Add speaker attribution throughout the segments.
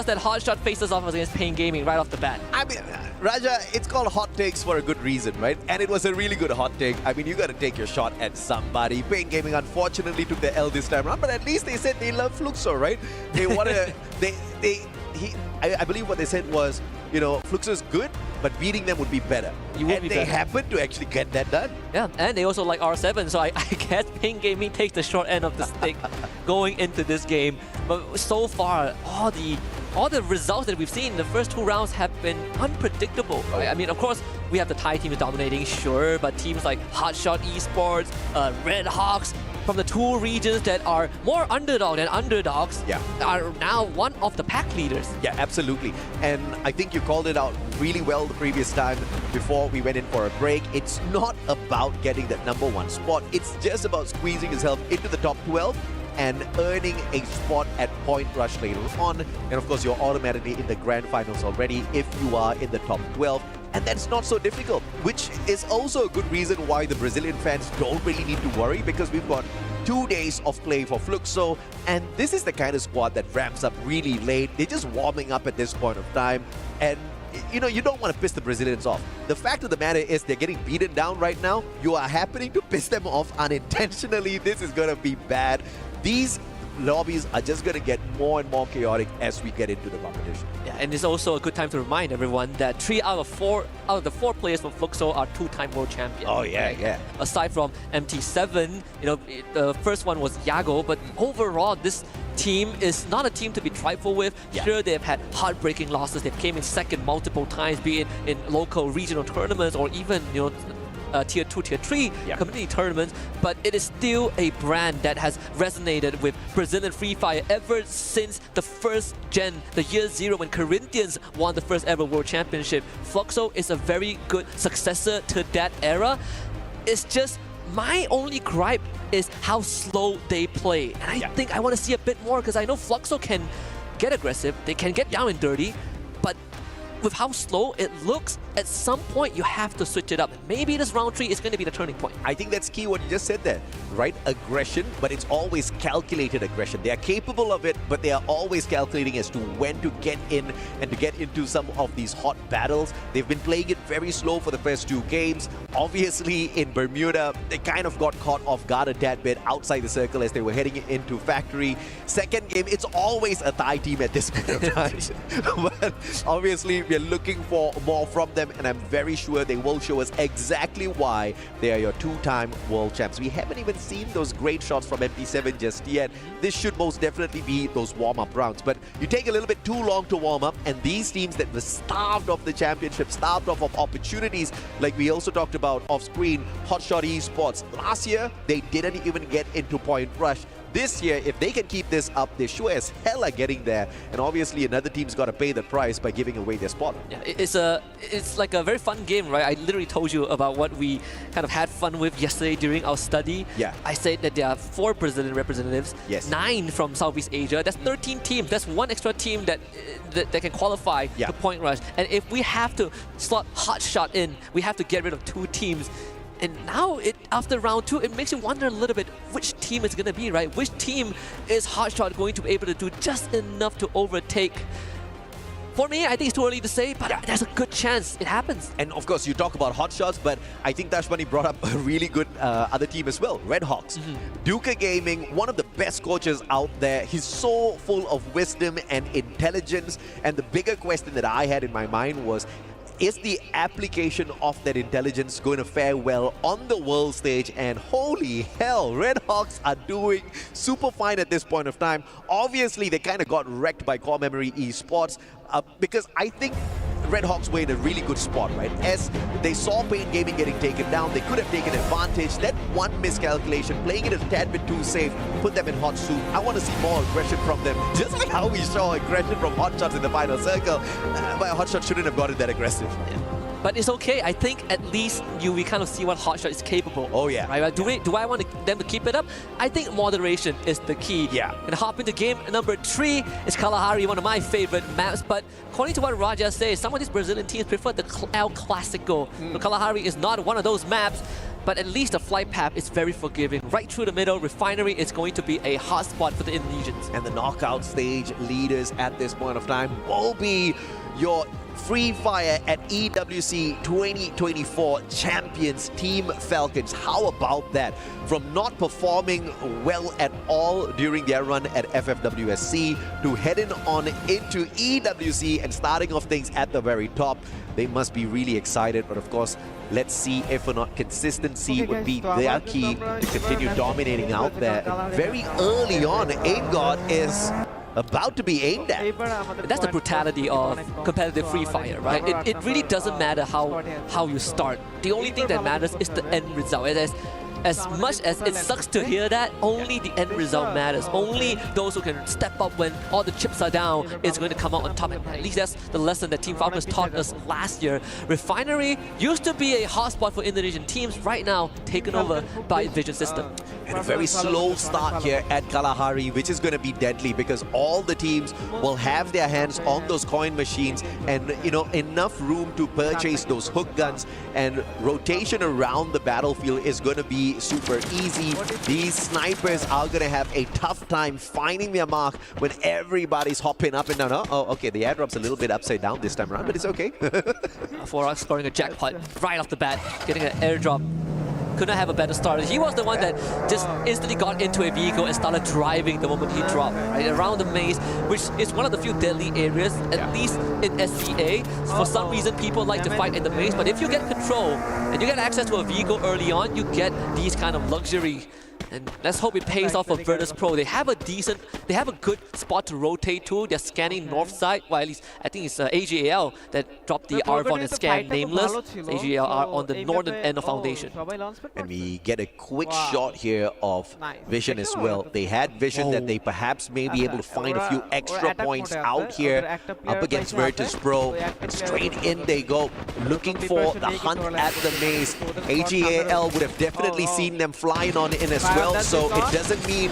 Speaker 1: us that Hotshot faces off against Pain Gaming right off the bat.
Speaker 2: I mean, Raja, it's called hot takes for a good reason, right? And it was a really good hot take. I mean, you got to take your shot at somebody. Pain Gaming unfortunately took the L this time around, but at least they said they love Fluxo, right? They want to. I believe what they said was, you know, Fluxo's good, but beating them would be better. They happened to actually get that done.
Speaker 1: Yeah, and they also like R7, so I guess Pain Gaming takes the short end of the stick going into this game. But so far, all the results that we've seen in the first 2 rounds have been unpredictable. Right? I mean, of course, we have the Thai team dominating, sure, but teams like Hotshot Esports, Red Hawks, from the 2 regions that are more underdog than underdogs, are now one of the pack leaders.
Speaker 2: Yeah, absolutely. And I think you called it out really well the previous time before we went in for a break. It's not about getting that #1 spot. It's just about squeezing yourself into the top 12 and earning a spot at Point Rush later on. And of course, you're automatically in the grand finals already if you are in the top 12. And that's not so difficult, which is also a good reason why the Brazilian fans don't really need to worry, because we've got 2 days of play for Fluxo, and this is the kind of squad that ramps up really late. They're just warming up at this point of time, and you know, you don't want to piss the Brazilians off. The fact of the matter is they're getting beaten down right now. You are happening to piss them off unintentionally. This is going to be bad. These lobbies are just going to get more and more chaotic as we get into the competition.
Speaker 1: Yeah, and it's also a good time to remind everyone that 3 out of the 4 players from Fluxo are 2-time world champions.
Speaker 2: Oh yeah, right? Yeah.
Speaker 1: Aside from MT7, you know, the first one was Yago, but overall this team is not a team to be trifled with.
Speaker 2: Yeah.
Speaker 1: Sure, they've had heartbreaking losses. They've came in second multiple times, be it in local regional tournaments or even, you know, tier 2, tier 3 community tournaments, but it is still a brand that has resonated with Brazilian Free Fire ever since the first gen, the year 0 when Corinthians won the first ever world championship. Fluxo is a very good successor to that era. It's just my only gripe is how slow they play. And I think I want to see a bit more, because I know Fluxo can get aggressive, they can get down and dirty, but with how slow it looks, at some point you have to switch it up. Maybe this round 3 is going to be the turning point.
Speaker 2: I think that's key what you just said there, right? Aggression, but it's always calculated aggression. They are capable of it, but they are always calculating as to when to get in and to get into some of these hot battles. They've been playing it very slow for the first 2 games. Obviously, in Bermuda, they kind of got caught off guard a tad bit outside the circle as they were heading into Factory. Second game, it's always a Thai team at this point of time. But obviously, we're looking for more from them, and I'm very sure they will show us exactly why they are your 2-time world champs. We haven't even seen those great shots from MT7 just yet. This should most definitely be those warm-up rounds, but you take a little bit too long to warm up, and these teams that were starved of the championship, starved of opportunities, like we also talked about off-screen, Hotshot Esports. Last year, they didn't even get into Point Rush. This year, if they can keep this up, they sure as hell are getting there. And obviously, another team's got to pay the price by giving away their spot.
Speaker 1: Yeah, it's like a very fun game, right? I literally told you about what we kind of had fun with yesterday during our study.
Speaker 2: Yeah.
Speaker 1: I said that there are 4 Brazilian representatives,
Speaker 2: yes,
Speaker 1: 9 from Southeast Asia. That's 13 teams. That's 1 extra team that can qualify to Point Rush. And if we have to slot Hotshot in, we have to get rid of 2 teams. And now, after round 2, it makes you wonder a little bit which team it's going to be, right? Which team is Hotshot going to be able to do just enough to overtake? For me, I think it's too early to say, but there's a good chance it happens.
Speaker 2: And of course, you talk about hotshots, but I think Tashmani brought up a really good other team as well, Red Hawks. Duca Gaming, one of the best coaches out there. He's so full of wisdom and intelligence. And the bigger question that I had in my mind was, is the application of that intelligence going to fare well on the world stage? And holy hell, Red Hawks are doing super fine at this point of time. Obviously, they kind of got wrecked by Core Memory Esports because I think Red Hawks were in a really good spot, right? As they saw Pain Gaming getting taken down, they could have taken advantage. That one miscalculation, playing it a tad bit too safe, put them in hot soup. I want to see more aggression from them, just like how we saw aggression from Hotshots in the final circle. But Hotshot shouldn't have gotten that aggressive.
Speaker 1: Yeah. But it's okay. I think at least we kind of see what Hotshot is capable.
Speaker 2: Oh yeah.
Speaker 1: Right? Do I want them to keep it up? I think moderation is the key.
Speaker 2: Yeah.
Speaker 1: And hop into game number 3 is Kalahari, one of my favorite maps. But according to what Raja says, some of these Brazilian teams prefer the El Clasico. But Kalahari is not one of those maps. but at least the flight path is very forgiving. Right through the middle, Refinery is going to be a hot spot for the Indonesians.
Speaker 2: And the knockout stage leaders at this point of time will be your Free Fire at EWC 2024 champions, Team Falcons. How about that? From not performing well at all during their run at FFWSC to heading on into EWC and starting off things at the very top, they must be really excited. But of course, let's see if or not consistency would be their key to continue dominating out there. Very early on, Aim God is about to be aimed at.
Speaker 1: That's the brutality of competitive Free Fire, right? It really doesn't matter how you start. The only thing that matters is the end result. As much as it sucks to hear that, only the end result matters. Only those who can step up when all the chips are down is going to come out on top. And at least that's the lesson that Team Falcons taught us last year. Refinery used to be a hotspot for Indonesian teams, right now taken over by Vision System.
Speaker 2: And a very slow start here at Kalahari, which is going to be deadly because all the teams will have their hands on those coin machines and, you know, enough room to purchase those hook guns, and rotation around the battlefield is going to be super easy. These snipers are going to have a tough time finding their mark when everybody's hopping up and down. Oh, okay, the airdrop's a little bit upside down this time around, but it's okay.
Speaker 1: For us scoring a jackpot right off the bat, getting an airdrop. Could not have a better start. He was the one that just instantly got into a vehicle and started driving the moment he dropped, right, around the maze, which is one of the few deadly areas, at least in SCA. For some reason, people like to fight in the maze, but if you get control and you get access to a vehicle early on, you get these kind of luxury. And let's hope it pays off for Virtus Pro. They have a good spot to rotate to. They're scanning north side, while I think it's AGAL that dropped the Arvon and scanned Nameless. AGAL are on the northern end of Foundation.
Speaker 2: And we get a quick shot here of Vision as well. They had Vision that they perhaps may be able to find a few extra points out here up against Virtus Pro. And straight in they go, looking for the hunt at the maze. AGAL would have definitely seen them flying on in as well. So it doesn't mean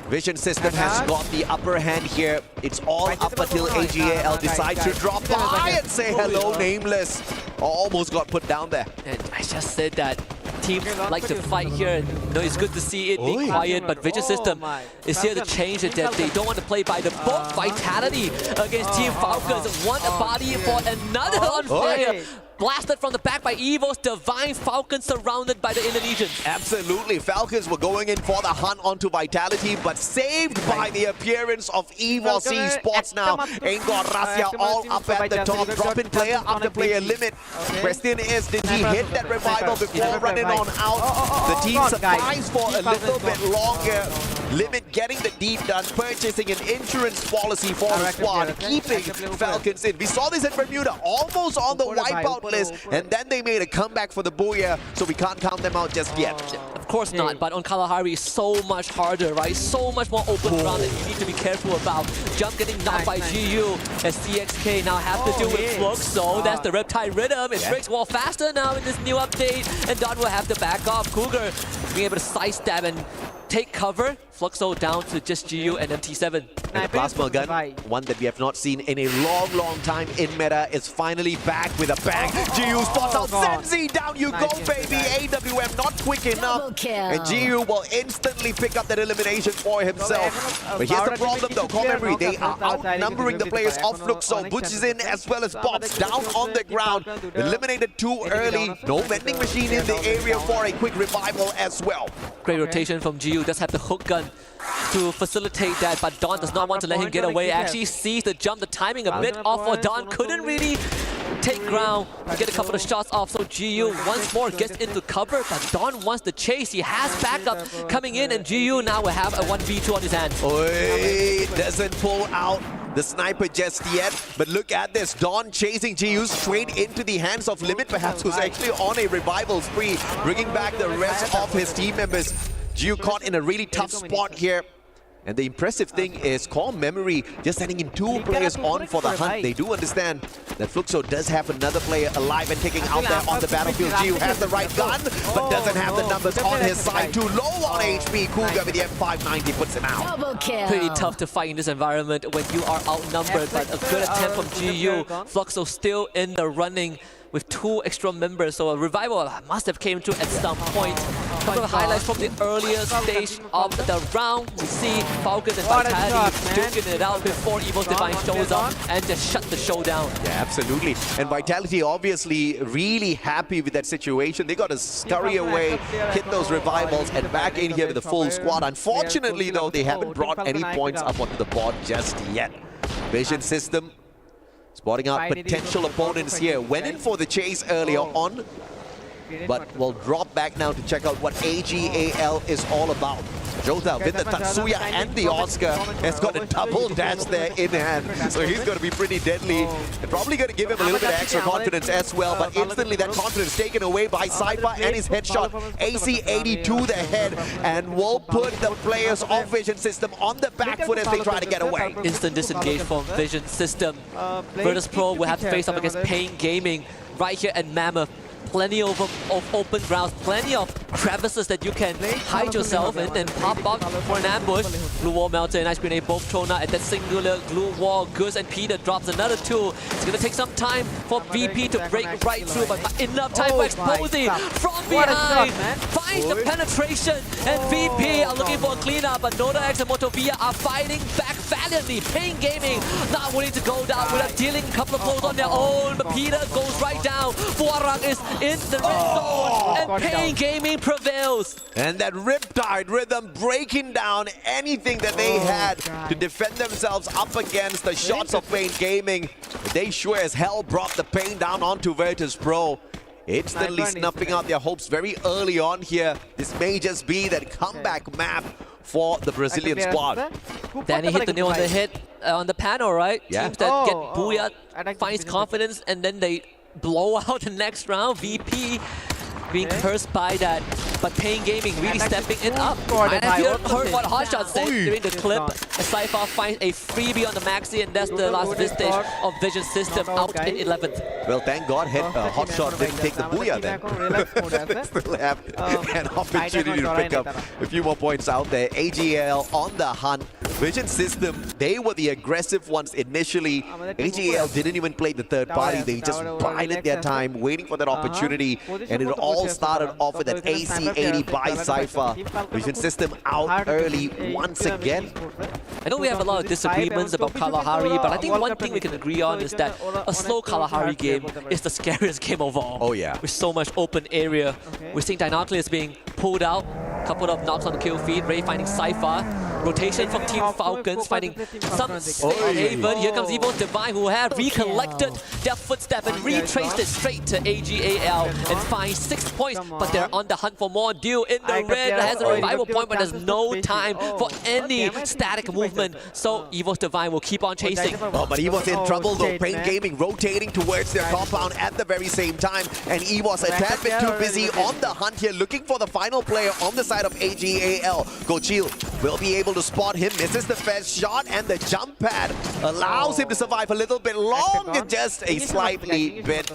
Speaker 2: Vision System has got the upper hand here. It's all up until AGAL decides to drop by and say hello, Nameless. Almost got put down there.
Speaker 1: And I just said that teams like to fight here, and you know, it's good to see it being quiet, but Vision System is here to change it, that they don't want to play by the book. Vitality against Team Falcons. One body for another on fire. Blasted from the back by Evo's Divine Falcons, surrounded by the Indonesians.
Speaker 2: Absolutely. Falcons were going in for the hunt onto Vitality, but saved by the appearance of Evo's Esports now. Aingot Rasya all up at the top, dropping player after player limit. Question is, did he hit that revival before running on out? The team survives for a little bit longer. Limit getting the deep done, purchasing an insurance policy for the squad, keeping Falcons in. We saw this in Bermuda, almost on the wipeout list, and then they made a comeback for the Booyah, so we can't count them out just yet.
Speaker 1: Of course not, but on Kalahari it's so much harder, right? So much more open ground that you need to be careful about. Jump getting knocked by GU as CXK now have to deal with Flux, so that's the Reptile Rhythm. It breaks wall faster now in this new update, and Don will have to back off. Cougar being able to sidestep and take cover. Fluxo down to just GU and MT7.
Speaker 2: And the plasma gun, one that we have not seen in a long time in meta, is finally back with a bang. GU spots out Senzi, down you go, baby. AWM not quick enough. And GU will instantly pick up that elimination for himself. But here's the problem though, Memory, they are outnumbering the players of Fluxo. Butch is in as well as Bobs down on the ground. Eliminated too early. No vending machine in the area for a quick revival as well.
Speaker 1: Great rotation from GU, does have the hook gun to facilitate that, but Don does not want to let him get away. Actually sees the jump, the timing a bit off for Don, couldn't really take ground, get a couple of shots off, so GU once more gets into cover, but Don wants the chase. He has backup coming in, and GU now will have a 1v2 on his hands.
Speaker 2: Oi, doesn't pull out the sniper just yet, but look at this. Don chasing GU straight into the hands of Limit, perhaps who's actually on a revival spree, bringing back the rest of his team members. GU caught in a really tough spot here. And the impressive thing is Memory just sending in 2 players on for the hunt. They do understand that Fluxo does have another player alive and taking out there on the battlefield. GU has the right gun, but doesn't have the numbers on his side. Too low on HP. Cougar with the M590 puts him out.
Speaker 1: Pretty tough to fight in this environment when you are outnumbered, but a good attempt from GU. Fluxo still in the running. with 2 extra members. So a revival must have came to at some point. Couple of highlights from the earlier stage of the round. We see Falcons and Vitality duking it out before Evo's Divine shows up and just shut the show down.
Speaker 2: Yeah, absolutely. And Vitality obviously really happy with that situation. They got to scurry away, hit those revivals, and back in here with the full squad. Unfortunately, though, they haven't brought any points up onto the board just yet. Vision System spotting out potential opponents here. Went in for the chase earlier on, but will drop back now to check out what AGAL is all about. Jota with the Tatsuya and the Oscar has got a double dash there in hand, so he's going to be pretty deadly. They're probably going to give him a little bit of extra confidence as well, but instantly that confidence taken away by Cypher and his headshot. AC80 to the head and will put the players of Vision System on the back foot as they try to get away.
Speaker 1: Instant disengage from Vision System. Virtus Pro will have to face up against Pain Gaming right here at Mammoth. Plenty of open grounds, plenty of crevices that you can hide yourself in and pop up for an ambush. Glue Wall Melter and Ice Grenade both thrown out at that singular glue wall. Goose and Peter drops another 2. It's going to take some time for VP to break right through, but not enough time for Exposy from behind. Finds the penetration, and VP are looking for a cleanup, but Noda X and Motovia are fighting back valiantly. Pain Gaming not willing to go down without dealing a couple of blows on their own, but Peter goes right down. Fuarang is in the red zone, and Pain Gaming prevails.
Speaker 2: And that Riptide rhythm breaking down anything that they had to defend themselves up against the shots of Pain Gaming. They sure as hell brought the pain down onto Virtus Pro. Instantly snuffing out their hopes very early on here. This may just be that comeback map for the Brazilian squad.
Speaker 1: Danny hit the nail on the head on the panel, right?
Speaker 2: Yeah.
Speaker 1: Teams that get booyah, finds confidence, and then they blow out the next round. VP being cursed by that, but Pain Gaming really stepping it up. And if you heard what Hotshot said during the clip, Cypher finds a freebie on the Maxi, and that's the last vestige of Vision System out in 11th.
Speaker 2: Well, thank God Hotshot didn't take the booyah then. They still have an opportunity to pick up a few more points out there. AGL on the hunt. Vision System, they were the aggressive ones initially. AGL didn't even play the third party. They just bided their time, waiting for that opportunity, and it all started off with an AC80 by Cypher. Vision System out early once again.
Speaker 1: I know we have a lot of disagreements about Kalahari, but I think one thing we can agree on is that a slow Kalahari game is the scariest game of all.
Speaker 2: Oh yeah.
Speaker 1: With so much open area. We're seeing Dinocleus being pulled out. Couple of knocks on the kill feed. Ray finding Cypher. Rotation from Team Falcons, finding some haven. Here comes Evo's Divine, who have recollected their footstep and retraced it straight to AGAL and finds 6 points, but they're on the hunt for more. Deal in the red has a revival point, but there's no time for any static movement. So Evo's Divine will keep on chasing.
Speaker 2: Oh, but Evo's in trouble though. Pain Gaming rotating towards their compound at the very same time, and Evo's a tad bit too busy on the hunt here, looking for the final player on the side of AGAL. Gochil will be able to spot him, misses the first shot, and the jump pad allows him to survive a little bit longer, just a slightly bit.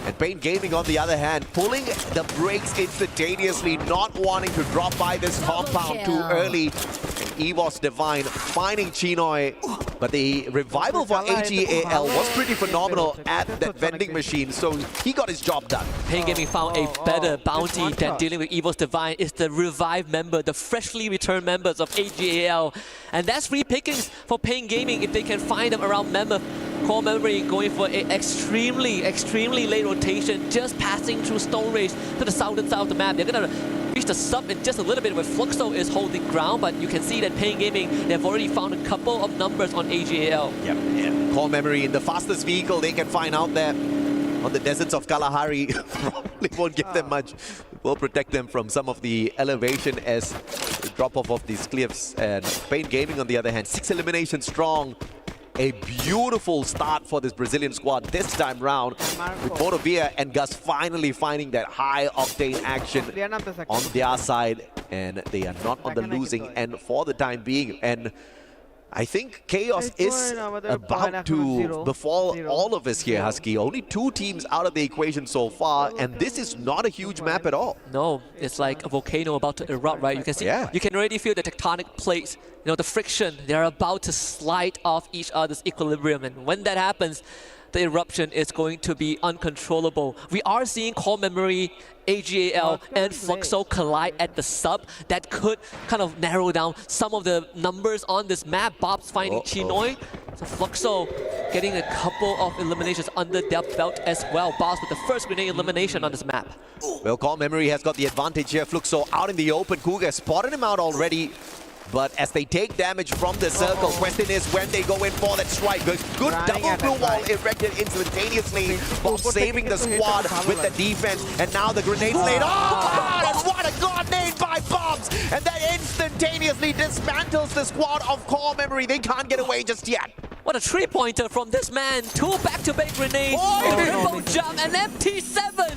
Speaker 2: And Pain Gaming, on the other hand, pulling the brakes instantaneously, not wanting to drop by this compound too early. Evo's Divine finding Chinoy, but the revival for AGAL was pretty phenomenal at that vending machine, so he got his job done.
Speaker 1: Pain Gaming found a better bounty than dealing with Evo's Divine. Is the revived member, the freshly returned members of AGAL. And that's free pickings for Pain Gaming if they can find them around Mammoth. Core Memory going for an extremely late rotation, just passing through Stone Rage to the southern side of the map. They're going to reach the sub in just a little bit where Fluxo is holding ground, but you can see that Pain Gaming, they've already found a couple of numbers on AGAL.
Speaker 2: Yep, yeah. Core Memory in the fastest vehicle they can find out there on the deserts of Kalahari. Probably won't give them much. Will protect them from some of the elevation as the drop off of these cliffs. And Pain Gaming, on the other hand, 6 eliminations strong. A beautiful start for this Brazilian squad this time round, with Motovia and Gus finally finding that high-octane action on their side, and they are not on the losing end for the time being. And I think chaos is about to befall all of us here, Husky. Only 2 teams out of the equation so far, and this is not a huge map at all.
Speaker 1: No, it's like a volcano about to erupt, right? You can see, you can already feel the tectonic plates, you know, the friction. They're about to slide off each other's equilibrium, and when that happens, the eruption is going to be uncontrollable. We are seeing Core Memory, AGAL, and Fluxo collide at the sub. That could kind of narrow down some of the numbers on this map. Bob's finding Chinoy. So Fluxo getting a couple of eliminations under their belt as well. Boss with the first grenade elimination on this map.
Speaker 2: Well, Core Memory has got the advantage here. Fluxo out in the open. Cougar spotted him out already. But as they take damage from the circle, question is when they go in for that strike. Good double blue wall erected instantaneously. Bob saving the squad with the defense. And now the grenade's laid. Oh, and what a grenade by Bobs! And that instantaneously dismantles the squad of Core Memory. They can't get away just yet.
Speaker 1: What a three-pointer from this man. Two back-to-back grenades, a triple jump, and MT7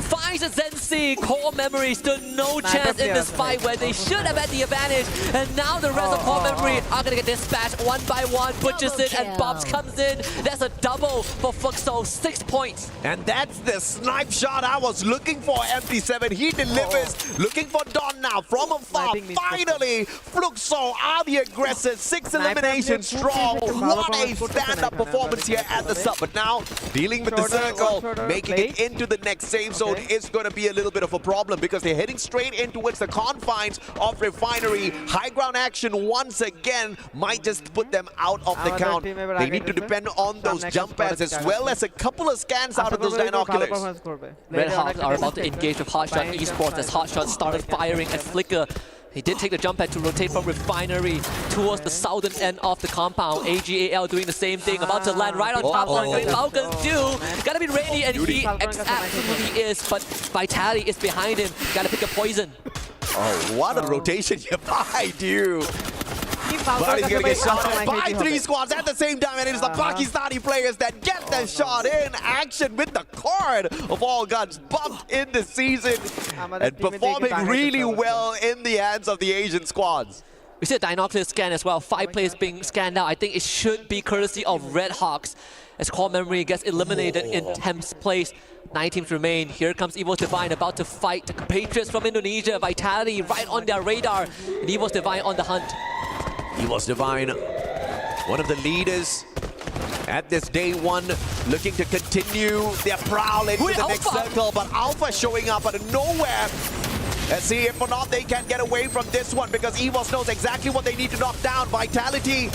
Speaker 1: finds a Zensi. Core Memory stood no chance in this fight where they should have had the advantage. And now the rest of Core Memory are going to get dispatched one by one. Butchers it and Bobs comes in. That's a double for Fluxo, 6 points.
Speaker 2: And that's the snipe shot I was looking for, MT7. He delivers, looking for Don now from afar. Finally, Fluxo are the aggressors. 6 eliminations strong. What a stand-up performance here at the sub. But now, dealing with the circle, making it into the next save zone is going to be a little bit of a problem because they're heading straight in towards the confines of Refinery. High ground action once again might just put them out of the count. They need to depend on those jump pads as well as a couple of scans out of those binoculars.
Speaker 1: Red Hawks are about to engage with Hotshot Esports as Hotshot started firing at Flicker. He did take the jump pad to rotate from Refinery towards the southern end of the compound. AGAL doing the same thing, about to land right on top of what Falcons do. Gotta be ready, and he absolutely is, but Vitality is behind him. Gotta pick a poison.
Speaker 2: Oh, what a rotation here by you. But he's gonna get shot at by 3 squads at the same time, and it is the Pakistani players that get the shot in action with the card of all guns bumped in the season and performing really well in the hands of the Asian squads.
Speaker 1: We see a binocular scan as well. 5 players being scanned out. I think it should be courtesy of Red Hawks as Core Memory gets eliminated in 10th place. 9 teams remain. Here comes Evo's Divine about to fight the compatriots from Indonesia. Vitality right on their radar. And Evo's Divine on the hunt.
Speaker 2: Evo's Divine, one of the leaders at this day one, looking to continue their prowl into the next circle, but Alpha showing up out of nowhere. Let's see if or not they can get away from this one because Evos knows exactly what they need to knock down. Vitality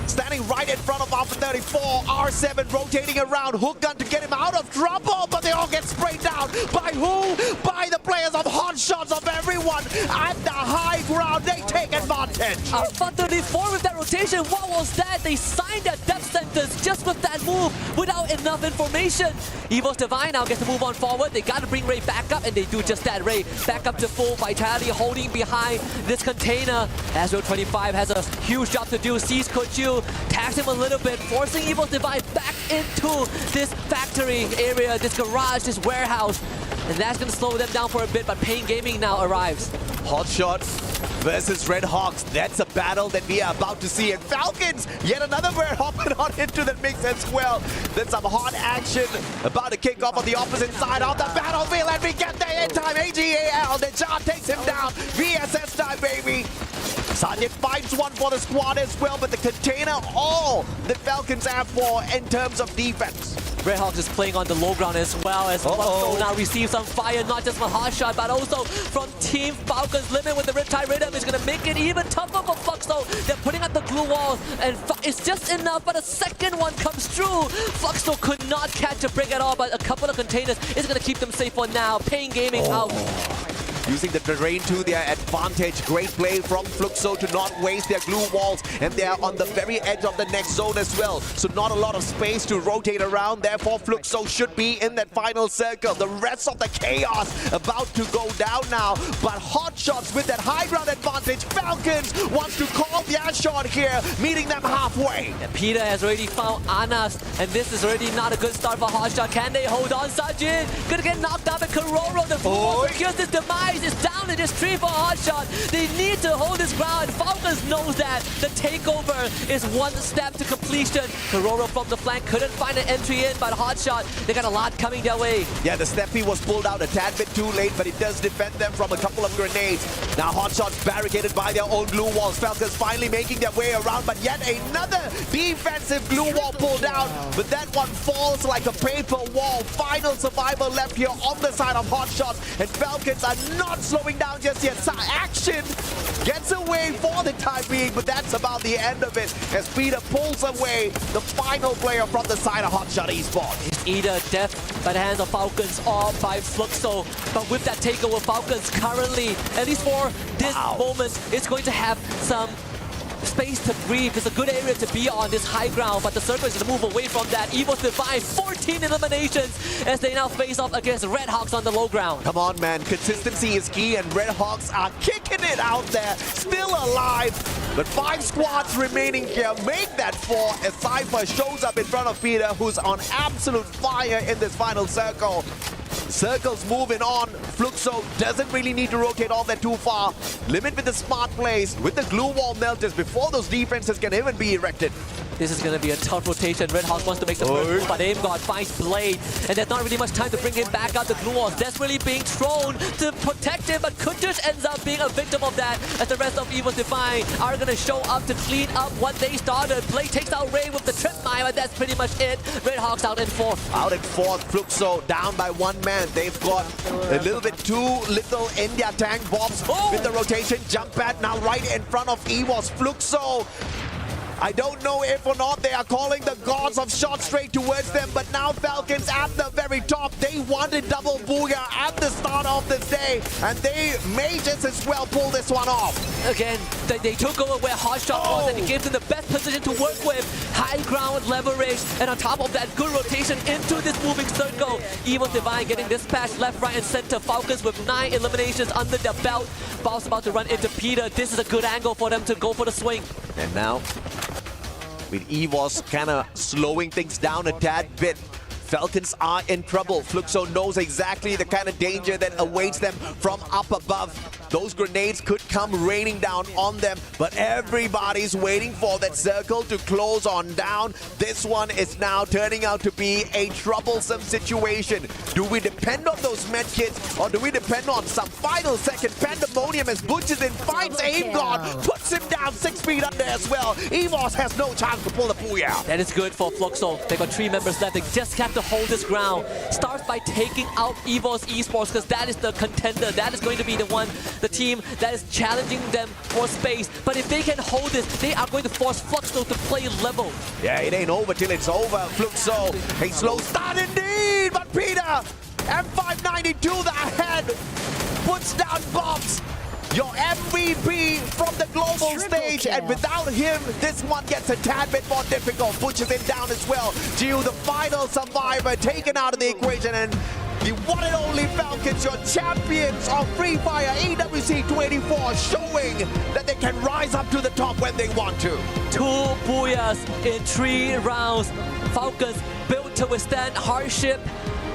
Speaker 2: standing right in front of Alpha 34. R7 rotating around. Hook gun to get him out of trouble, but they all get sprayed down. By who? By the players of Hot Shots of everyone at the high ground. They take advantage.
Speaker 1: Alpha 34 with that rotation. What was that? They signed their depth sentence just with that move without enough information. Evo's Divine now gets to move on forward. They got to bring Ray back up, and they do just that. Ray back up to full. Vitality holding behind this container. Azure 25 has a huge job to do. Sees Kochu, tags him a little bit, forcing Evo's Divine back into this factory area, this garage, this warehouse. And that's going to slow them down for a bit, but Pain Gaming now arrives.
Speaker 2: Hotshot versus Red Hawks. That's a battle that we are about to see. And Falcons, yet another bird hopping on into the mix as well. Then some hot action about to kick off on the opposite side of the battlefield. And we get there in time. AGAL, the Jar takes him down. VSS time, baby. Sanjit finds one for the squad as well, but the container, all the Falcons have for in terms of defense.
Speaker 1: Red Hawks is playing on the low ground as well as Fluxo now receives some fire, not just from Hotshot, but also from Team Falcons. Limit with the Riptide Rhythm is going to make it even tougher for Fluxo. They're putting up the glue wall, and it's just enough, but a second one comes through. Fluxo could not catch a break at all, but a couple of containers is going to keep them safe for now. Pain Gaming out.
Speaker 2: Using the terrain to their advantage. Great play from Fluxo to not waste their glue walls, and they are on the very edge of the next zone as well. So not a lot of space to rotate around. Therefore, Fluxo should be in that final circle. The rest of the chaos about to go down now. But Hot Shots with that high ground advantage. Falcons wants to call their shot here, meeting them halfway.
Speaker 1: And Peter has already found Anas, and this is already not a good start for Hotshot. Can they hold on? Sajid gonna get knocked out, and Kororo, the Blue secures his demise. Face is down in this tree for Hotshot. They need to hold this ground. Falcons knows that. The takeover is one step to completion. Karora from the flank couldn't find an entry in, but Hotshot, they got a lot coming their way.
Speaker 2: Yeah, the Steppy was pulled out a tad bit too late, but it does defend them from a couple of grenades. Now Hotshot's barricaded by their own glue walls. Falcons finally making their way around, but yet another defensive glue wall pulled out. But that one falls like a paper wall. Final survivor left here on the side of Hotshot, and Falcons are not slowing down just yet. Action gets away for the time being, but that's about the end of it as Peter pulls away the final player from the side of Hotshot Esports.
Speaker 1: It's either death by the hands of Falcons or by Fluxo. But with that takeover, Falcons currently, at least for this moment, is going to have some space to breathe. It's a good area to be on this high ground, but the Circle is going to move away from that. Evo's Divine, 14 eliminations as they now face off against Red Hawks on the low ground.
Speaker 2: Come on, man. Consistency is key, and Red Hawks are kicking it out there. Still alive, but 5 squads remaining here. Make that 4 as Cypher shows up in front of Peter, who's on absolute fire in this final circle. Circle's moving on. Fluxo doesn't really need to rotate all that too far. Limit with the smart plays, with the glue wall melters before those defenses can even be erected.
Speaker 1: This is going to be a tough rotation. Red Hawks wants to make the first move, but AimGod finds Blade, and there's not really much time to bring him back out. The glue walls desperately being thrown to protect him, but Kundush ends up being a victim of that as the rest of Evo's Divine are going to show up to clean up what they started. Blade takes out Ray with the trip mine, but that's pretty much it. Red Hawks out in 4th.
Speaker 2: Out in 4th, Fluxo down by 1 man. They've got a little bit too little in their tank bombs with the rotation. Jump pad now right in front of Evo's. Fluxo, I don't know if or not they are calling the gods of shot straight towards them, but now Falcons at the very top. They wanted double booyah at the start of this day, and they may just as well pull this one off.
Speaker 1: Again, they took over where Hotshot was, and it gave them the best position to work with. High ground leverage, and on top of that, good rotation into this moving circle. Evo's Divine getting dispatched left, right, and center. Falcons with 9 eliminations under their belt. Ball's about to run into Peter. This is a good angle for them to go for the swing.
Speaker 2: And now, with EVOS kind of slowing things down a tad bit, Falcons are in trouble. Fluxo knows exactly the kind of danger that awaits them from up above. Those grenades could come raining down on them, but everybody's waiting for that circle to close on down. This one is now turning out to be a troublesome situation. Do we depend on those medkits, or do we depend on some final second pandemonium as Butches in finds AimGod, puts him down 6 feet under as well. EVOS has no chance to pull the booyah.
Speaker 1: That is good for Fluxo. They got 3 members left. They just have to hold this ground. Starts by taking out Evo's Esports, because that is the contender. That is going to be the team that is challenging them for space. But if they can hold this, they are going to force Fluxo to play level.
Speaker 2: Yeah, it ain't over till it's over. Fluxo, a slow start indeed, but Peter, M592 the ahead, puts down bombs. Your MVP from the global stage, and without him, this one gets a tad bit more difficult. Pushes him down as well. Gio, the final survivor, taken out of the equation, and the one and only Falcons, your champions of Free Fire EWC 24, showing that they can rise up to the top when they want to.
Speaker 1: 2 booyahs in 3 rounds. Falcons built to withstand hardship,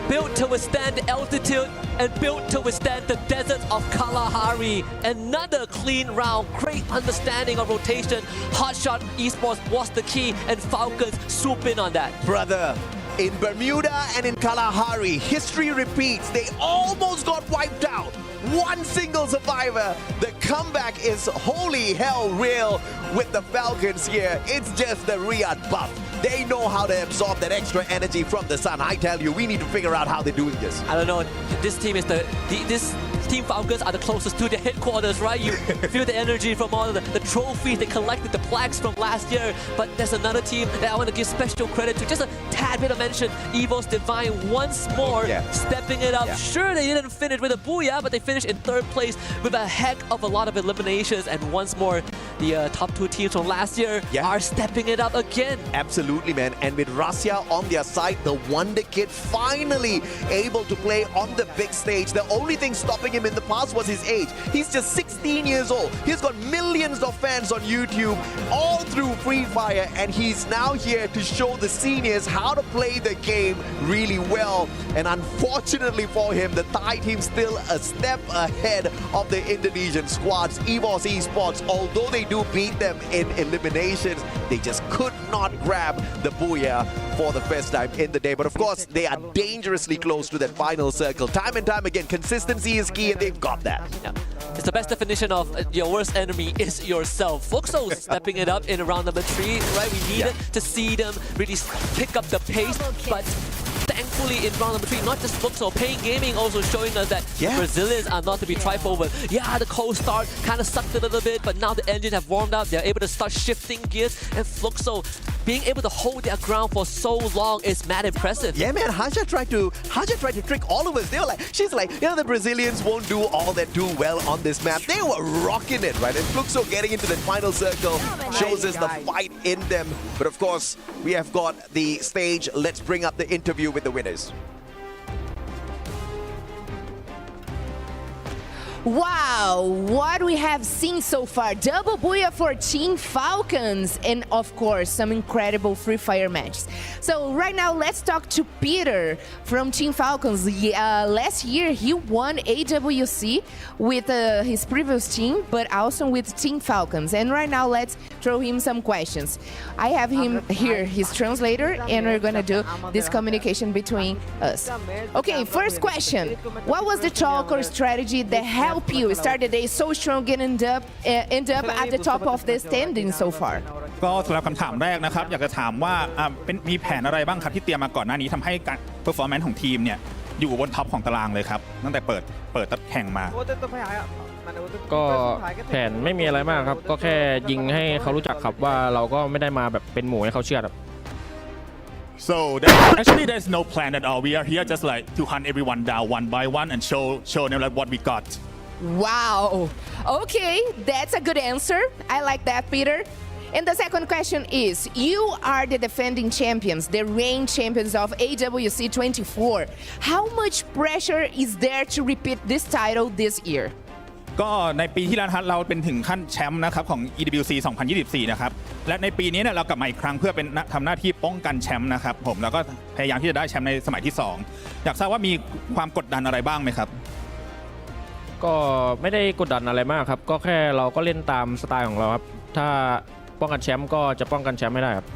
Speaker 1: built to withstand altitude, and built to withstand the deserts of Kalahari. Another clean round, great understanding of rotation. Hotshot Esports was the key, and Falcons swoop in on that.
Speaker 2: Brother, in Bermuda and in Kalahari, history repeats. They almost got wiped out. 1 single survivor. The comeback is holy hell real with the Falcons here. It's just the Riyadh buff. They know how to absorb that extra energy from the sun. I tell you, we need to figure out how they're doing this.
Speaker 1: I don't know. This team is this Team Falcons are the closest to their headquarters, right? You feel the energy from all the trophies they collected, the plaques from last year. But there's another team that I want to give special credit to. Just a tad bit of mention. Evo's Divine once more stepping it up. Yeah. Sure, they didn't finish with a booyah, but they finished in 3rd place with a heck of a lot of eliminations. And once more, the top two teams from last year are stepping it up again.
Speaker 2: Absolutely, man. And with Russia on their side, the Wonder Kid finally able to play on the big stage. The only thing stopping him in the past was his age. He's just 16 years old. He's got millions of fans on YouTube all through Free Fire, and he's now here to show the seniors how to play the game really well. And unfortunately for him, the Thai team still a step ahead of the Indonesian squads. Esports, although they do beat them in eliminations, they just could not grab the booyah for the first time in the day. But of course, they are dangerously close to that final circle. Time and time again, consistency is key, and they've got that.
Speaker 1: Yeah. It's the best definition of your worst enemy is yourself. Fluxo stepping it up in round number 3, right? We needed to see them really pick up the pace, but thankfully in round number 3, not just Fluxo, Pain Gaming also showing us that Brazilians are not to be trifled over. Yeah, the cold start kind of sucked a little bit, but now the engine have warmed up. They're able to start shifting gears, and Fluxo being able to hold their ground for so long is mad impressive.
Speaker 2: Yeah, man, Haja tried to trick all of us. They were like, she's like, you know, the Brazilians won't do all that too well on this map. They were rocking it, right? And Fluxo getting into the final circle shows us the fight in them. But of course, we have got the stage. Let's bring up the interview with the winners.
Speaker 3: Wow, what we have seen so far. Double booyah for Team Falcons, and of course, some incredible Free Fire matches. So right now, let's talk to Peter from Team Falcons. Last year, he won AWC with his previous team, but also with Team Falcons. And right now, let's throw him some questions. I have him here, his translator, and we're gonna do this communication between us. Okay, first question. What was the talk or strategy that help you start the day so strong and end up at the top of the standing so far?
Speaker 4: ก็สำหรับคำถามแรกนะครับอยากจะถามว่ามีแผนอะไรบ้างครับที่เตรียมมาก่อนหน้านี้ทำให้การ performance ของทีมเนี่ยอยู่บนท็อปของตารางเลยครับตั้งแต่เปิดตัดแข่งมา
Speaker 5: ก็แผนไม่มีอะไรมากครับก็แค่ยิงให้เขารู้จักครับว่าเราก็ไม่ได้มาแบบเป็นหมูให้เขาเชื่อครับ
Speaker 4: So actually there's no plan at all. We are here just like to hunt everyone down one by one and show them like what we got.
Speaker 3: Wow. Okay, that's a good answer. I like that, Peter. And the second question is, you are the defending champions, the reigning champions of AWC 24. How much pressure is there to repeat this title this year?
Speaker 4: ก็ในปีที่แล้วเราเป็นถึงขั้นแชมป์นะครับของ EWC 2024 นะครับและในปีนี้เนี่ยเรากลับมาอีกครั้งเพื่อเป็นทำหน้าที่ป้องกันแชมป์นะครับผมแล้วก็พยายามที่จะได้แชมป์ในสมัยที่2อยากทราบว่ามีความกดดันอะไรบ้างไหมครับ
Speaker 5: ก็ไม่ได้กดดันอะไรมากครับก็แค่เราก็เล่นตามสไตล์ของเราครับถ้าป้องกันแชมป์ก็จะป้องกันแชมป์ไม่ได้ครับ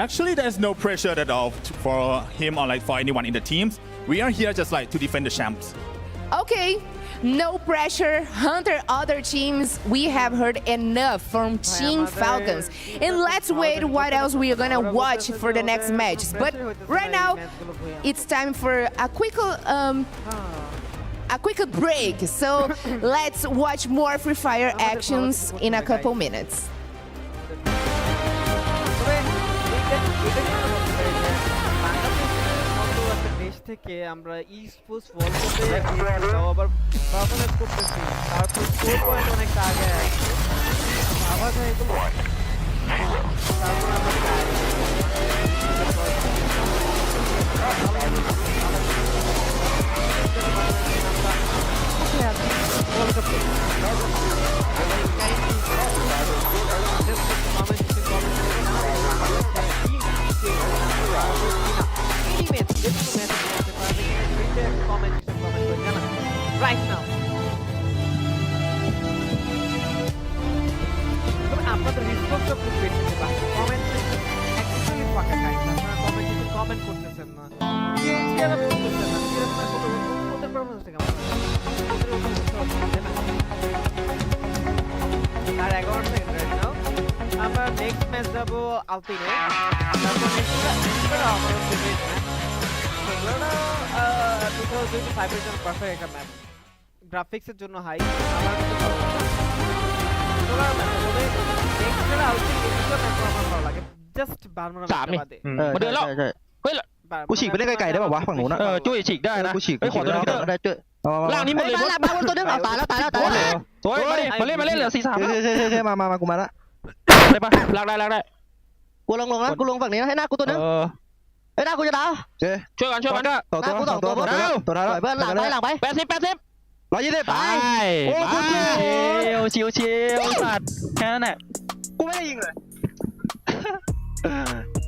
Speaker 4: Actually there's no pressure at all for him or like for anyone in the teams. We are here just like to defend the champs.
Speaker 3: Okay, no pressure. Hunter other teams. We have heard enough from Team Falcons. And let's wait what else we are gonna watch for the next match. But right now, it's time for a quick break. So let's watch more Free Fire actions in a couple minutes.
Speaker 6: থেকে আমরা esports world cup-এ আবার performance করতেছি তারপর score point অনেকটা আগে আছে আবার এগুলো তারপর আমরা right now. আপনাদের রেসপন্সটা খুব বেশি বা কমেন্ট অ্যাকচুয়ালি ফাঁকা খাই আপনারা কমেন্ট করতেছেন না শেয়ার করতেছেন না শেয়ার না কোনো ওদের প্রবলেম থেকে আর 11 সেকেন্ড রাইট নাও আমরা নেক্সট ম্যাচ যাব আলপিনে তারপর নেক্সট আমরা ডিবেট ম্যাচ 2025 এর জন্য পারফেক্ট একটা ম্যাচ গ্রাফিক্সের জন্য হাই আমার ম্যাচ তবে নেক্সট এর আলপিন এর ম্যাচ আমার ভালো লাগে জাস্ট বারমুনা ম্যাচ বাদে
Speaker 5: มาเดือนแล้วเฮ้ย
Speaker 7: กูฉีกไปเล่นไกลๆได้ป่าววะฝั่งนู้นนะ
Speaker 5: จุ้ยฉีกได้นะ
Speaker 7: กูฉีก
Speaker 5: ไอ้ขอตัวนึง
Speaker 7: ได้จุ้ย
Speaker 5: ล่างนี้หมดเลย
Speaker 7: มาตัวนึงตายแล้ว
Speaker 5: สวยมาเล่นเหลือ4-3
Speaker 7: เท่มากูมาละ
Speaker 5: ได้ปะลากได้
Speaker 7: กูลงนะกูลงฝั่งนี้นะให้หน้ากูตัวนึงให้หน้ากูจะดาว
Speaker 5: ช่วยกัน
Speaker 7: ต่อตัวตัวท้ายเพื่อนหลังไป
Speaker 5: 80
Speaker 7: 120ไปโอ้ชิวสัตว์แค่นั้นแหละกูไม่ได้ยิงเลย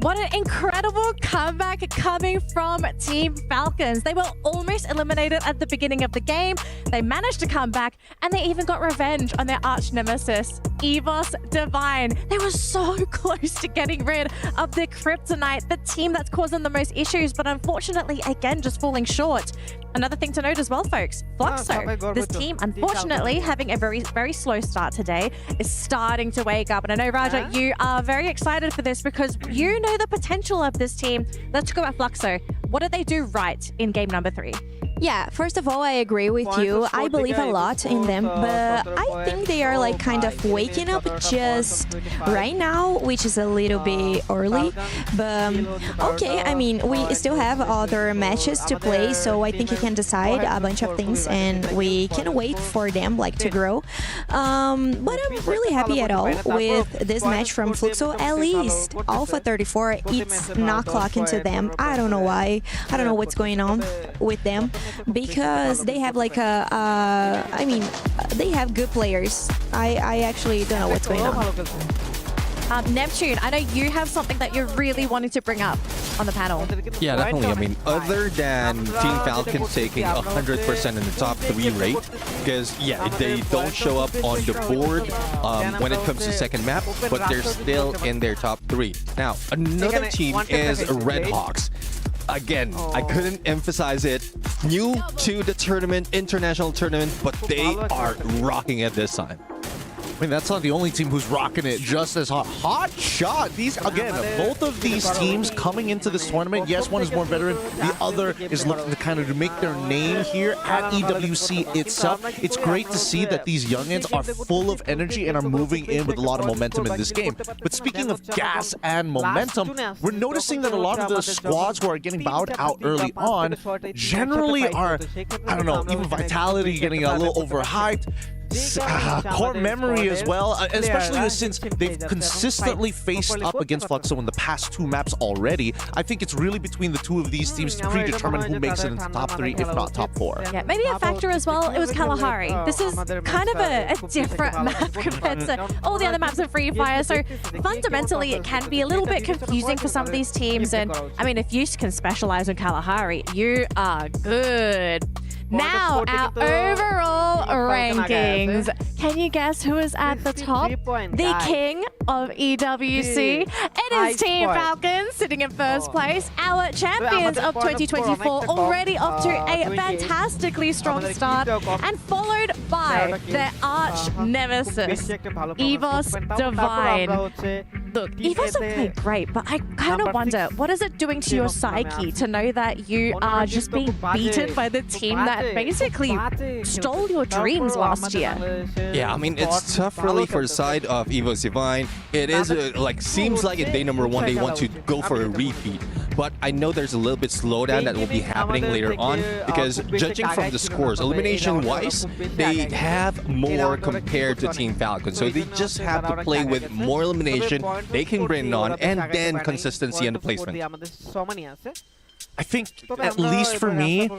Speaker 8: What an incredible comeback coming from Team Falcons. They were almost eliminated at the beginning of the game. They managed to come back and they even got revenge on their arch nemesis, Evos Divine. They were so close to getting rid of their kryptonite, the team that's caused them the most issues, but unfortunately, again, just falling short. Another thing to note as well, folks, Fluxo, this team, unfortunately, having a very slow start today, is starting to wake up. And I know, Raja, you are very excited for this because you know the potential of this team. Let's go at Fluxo. What did they do right in game number 3?
Speaker 9: Yeah, first of all, I agree with you. I believe a lot in them, but I think they are like kind of waking up just right now, which is a little bit early. But okay, I mean, we still have other matches to play, so I think you can decide a bunch of things and we can wait for them like to grow. But I'm really happy at all with this match from Fluxo. At least Alpha 34, it's not clocking to them. I don't know why. I don't know what's going on with them. Because they have like I mean, they have good players. I actually don't know what's going on.
Speaker 8: Neptune, I know you have something that you're really wanting to bring up on the panel.
Speaker 10: Yeah, definitely. I mean, other than Team Falcons taking 100% in the top 3 rate, because yeah, they don't show up on the board when it comes to second map, but they're still in their top 3. Now, another team is Red Hawks. Again, I couldn't emphasize it. New to the tournament, international tournament, but they are rocking it this time.
Speaker 2: I mean, that's not the only team who's rocking it just as hot. Hot shot! These, again, both of these teams coming into this tournament, yes, one is more veteran, the other is looking to kind of make their name here at EWC itself. It's great to see that these youngins are full of energy and are moving in with a lot of momentum in this game. But speaking of gas and momentum, we're noticing that a lot of the squads who are getting bowed out early on generally are, I don't know, even Vitality getting a little overhyped. Core memory as well, especially since they've consistently faced up against Fluxo in the past 2 maps already. I think it's really between the two of these teams to predetermine who makes it into top 3, if not top 4.
Speaker 8: Yeah, maybe a factor as well, it was Kalahari. This is kind of a different map compared to all the other maps of Free Fire, so fundamentally it can be a little bit confusing for some of these teams, and I mean, if you can specialize in Kalahari, you are good. Now, our overall rankings. Can you guess who is at the top? The king of EWC. It is Team Falcons sitting in first place. Our champions of 2024 already off to a fantastically strong start and followed by their arch nemesis, Evos Divine. Look, Evos are playing great, but I kind of wonder, what is it doing to your psyche to know that you are just being beaten by the team that basically stole your dreams last year?
Speaker 10: Yeah, I mean, it's tough really for the side of Evos Divine. It is like, seems like in day number 1 they want to go for a repeat. But I know there's a little bit slowdown that will be happening later on because judging from the scores, elimination-wise, they have more compared to Team Falcon. So they just have to play with more elimination, they can bring it on, and then consistency in the placement.
Speaker 2: I think, at least for me,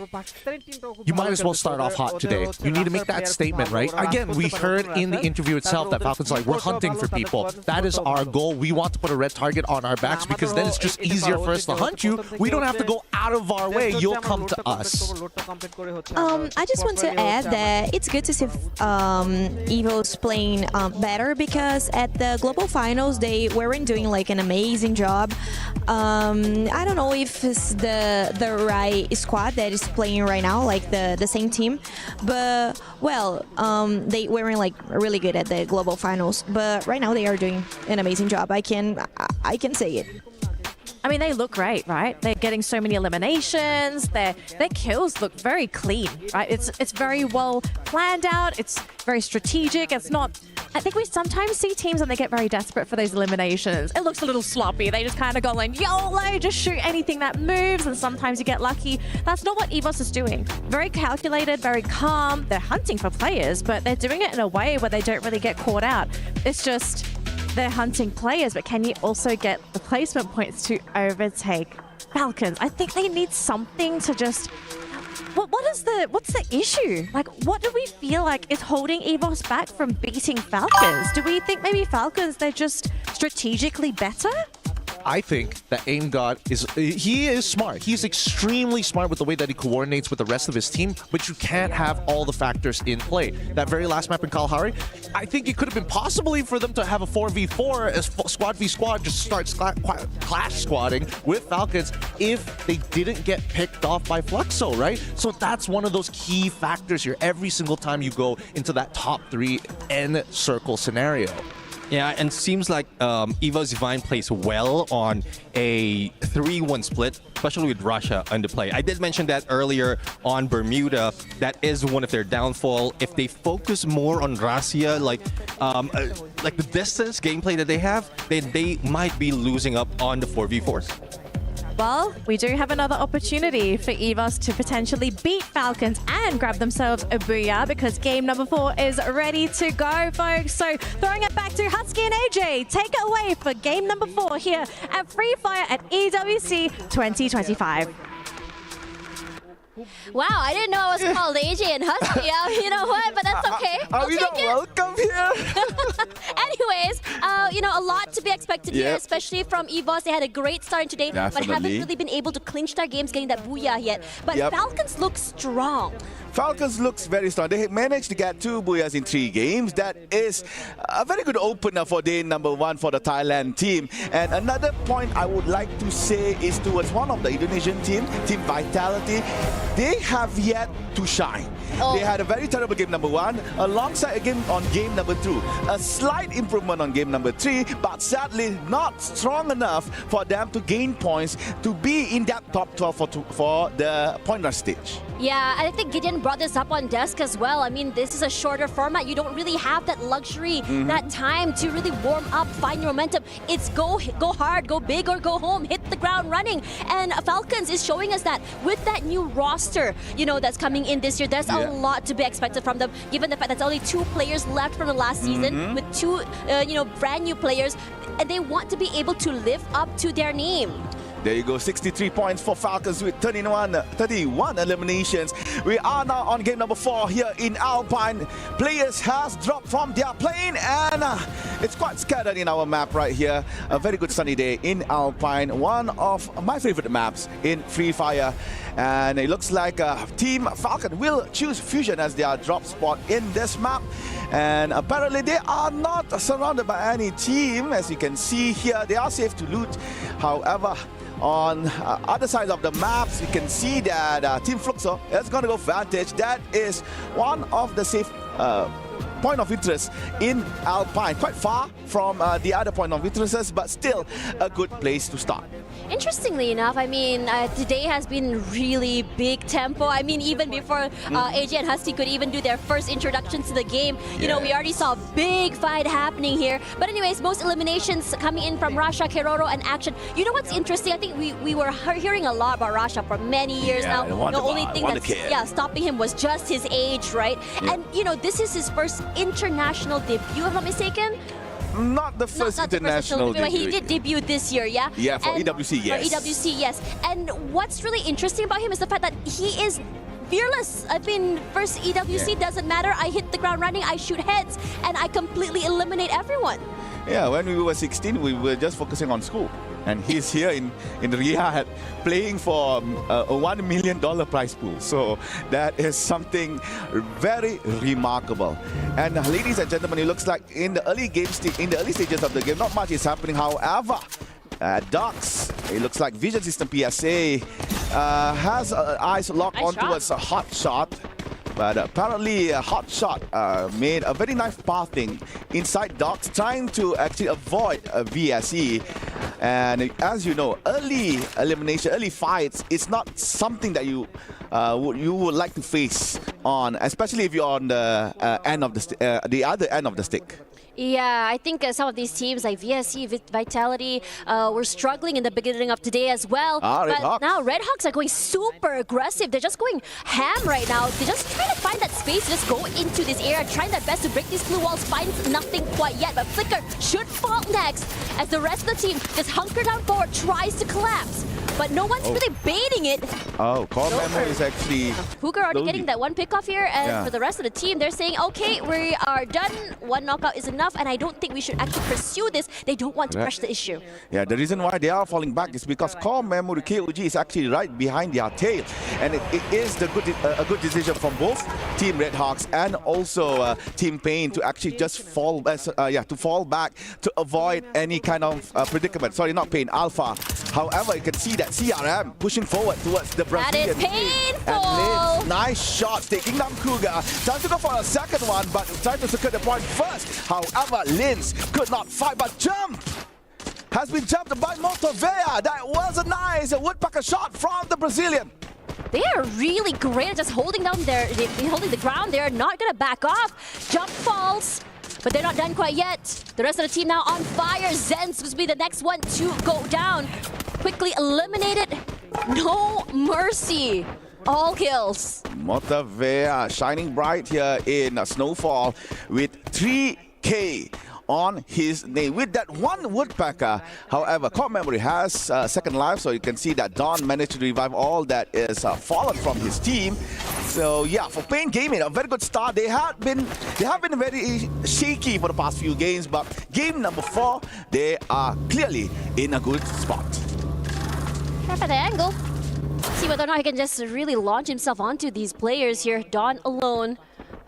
Speaker 2: you might as well start off hot today. You need to make that statement, right? Again, we heard in the interview itself that Falcon's like, we're hunting for people. That is our goal. We want to put a red target on our backs because then it's just easier for us to hunt you. We don't have to go out of our way. You'll come to us.
Speaker 9: I just want to add that it's good to see Evo's playing better because at the global finals, they weren't doing like an amazing job. I don't know if it's the right squad that is playing right now, like the same team, but well, they weren't like really good at the global finals, but right now they are doing an amazing job. I can say it.
Speaker 8: I mean, they look great, right? They're getting so many eliminations. Their kills look very clean, right? It's very well planned out. It's very strategic. It's not I think we sometimes see teams when they get very desperate for those eliminations. It looks a little sloppy. They just kind of go like, YOLO, just shoot anything that moves, and sometimes you get lucky. That's not what EVOS is doing. Very calculated, very calm. They're hunting for players, but they're doing it in a way where they don't really get caught out. It's just they're hunting players, but can you also get the placement points to overtake Falcons? I think they need something to just... What's the issue? Like, what do we feel like is holding EVOS back from beating Falcons? Do we think maybe Falcons, they're just strategically better?
Speaker 11: I think that Aim God he is smart. He's extremely smart with the way that he coordinates with the rest of his team, but you can't have all the factors in play. That very last map in Kalahari, I think it could have been possibly for them to have a 4v4 as squad v squad, just start clash squadding with Falcons if they didn't get picked off by Fluxo, right? So that's one of those key factors here every single time you go into that top 3 end circle scenario.
Speaker 10: Yeah, and seems like EVOS Divine plays well on a 3-1 split, especially with Russia under play. I did mention that earlier on Bermuda. That is one of their downfall. If they focus more on Russia, like the distance gameplay that they have, then they might be losing up on the 4v4s.
Speaker 8: Well, we do have another opportunity for EVOS to potentially beat Falcons and grab themselves a booyah, because game number 4 is ready to go, folks. So throwing it back to Husky and AJ, take it away for game number 4 here at Free Fire at EWC 2025.
Speaker 12: Wow, I didn't know I was called AJ and Husky. You know what? But that's okay.
Speaker 13: Are we not welcome here?
Speaker 12: Anyways, a lot to be expected here, especially from EVOS. They had a great start today, but haven't really been able to clinch their games, getting that booyah yet. But Falcons look strong.
Speaker 13: Falcons looks very strong. They managed to get 2 booyahs in 3 games. That is a very good opener for day number 1 for the Thailand team. And another point I would like to say is towards one of the Indonesian team, Team Vitality. They have yet to shine. They had a very terrible game number 1, alongside a game on game number 2. A slight improvement on game number 3, but sadly not strong enough for them to gain points to be in that top 12 for the point rush stage.
Speaker 12: Yeah, I think Gideon brought this up on desk as well. I mean, this is a shorter format. You don't really have that luxury, that time to really warm up, find your momentum. It's go hard, go big, or go home, hit the ground running. And Falcons is showing us that with that new roster, that's coming in this year. There's a lot to be expected from them, given the fact that there's only 2 players left from the last season, with 2, brand new players, and they want to be able to live up to their name.
Speaker 13: There you go, 63 points for Falcons with 31 eliminations. We are now on game number 4 here in Alpine. Players has dropped from their plane, and it's quite scattered in our map right here. A very good sunny day in Alpine, one of my favorite maps in Free Fire. And it looks like Team Falcon will choose Fusion as their drop spot in this map. And apparently they are not surrounded by any team. As you can see here, they are safe to loot. However, on other sides of the maps, you can see that Team Fluxo is going to go Vantage. That is one of the safe point of interest in Alpine. Quite far from the other point of interests, but still a good place to start.
Speaker 12: Interestingly enough, I mean, today has been really big tempo. I mean, even before AJ and Husky could even do their first introductions to the game, we already saw a big fight happening here. But anyways, most eliminations coming in from Rasha, Keroro, and Action. You know what's interesting? I think we were hearing a lot about Rasha for many years now. The only thing that's stopping him was just his age, right? And, this is his first international debut, if I'm not mistaken.
Speaker 13: Not the first international debut.
Speaker 12: He did debut this year, yeah?
Speaker 13: Yeah, for EWC, yes.
Speaker 12: For EWC, yes. And what's really interesting about him is the fact that he is fearless. I mean, first EWC doesn't matter. I hit the ground running, I shoot heads, and I completely eliminate everyone.
Speaker 13: Yeah, when we were 16, we were just focusing on school. And he's here in Riyadh playing for a $1 million prize pool. So that is something very remarkable. And ladies and gentlemen, it looks like in the early stages of the game, not much is happening. However, Docs, it looks like Vision System PSA has eyes locked onto a hot shot. But apparently, Hotshot made a very nice pathing inside Docs, trying to actually avoid a VSE. And as you know, early elimination, early fights, it's not something that you would like to face on, especially if you're on the end of the other end of the stick.
Speaker 12: Yeah, I think some of these teams like VSC, Vitality, were struggling in the beginning of today as well. But now Red Hawks are going super aggressive. They're just going ham right now. They're just trying to find that space, just go into this area, trying their best to break these blue walls, finds nothing quite yet. But Flicker should fall next as the rest of the team just hunker down forward, tries to collapse. But no one's really baiting it.
Speaker 13: Oh, Core Memo is actually...
Speaker 12: Puka already getting that one pick off here, and for the rest of the team, they're saying, okay, we are done. One knockout is enough, and I don't think we should actually pursue this. They don't want to pressure the issue.
Speaker 13: Yeah, the reason why they are falling back is because Core Memory KOG is actually right behind their tail. And it is a good decision from both Team Red Hawks and also Team Pain to actually just fall back to avoid any kind of predicament. Sorry, not Pain, Alpha. However, you can see that CRM pushing forward towards the Brazilian.
Speaker 12: That is painful.
Speaker 13: And Linz, nice shots, taking down Cougar. Time to go for a second one, but trying to secure the point first. However, Linz could not fight, but jump has been jumped by Motovea. That was a nice woodpecker shot from the Brazilian.
Speaker 12: They are really great at just holding down holding the ground. They're not gonna back off. Jump falls. But they're not done quite yet. The rest of the team now on fire. Zenz will be the next one to go down. Quickly eliminated. No mercy. All kills.
Speaker 13: Motovea shining bright here in Snowfall with 3K on his name with that one woodpecker. However, Core Memory has second life, so you can see that Don managed to revive all that is fallen from his team. So yeah, for Pain Gaming, a very good start. They have been very shaky for the past few games, but game number 4, they are clearly in a good spot.
Speaker 12: Try for the angle. See whether or not he can just really launch himself onto these players here. Don alone.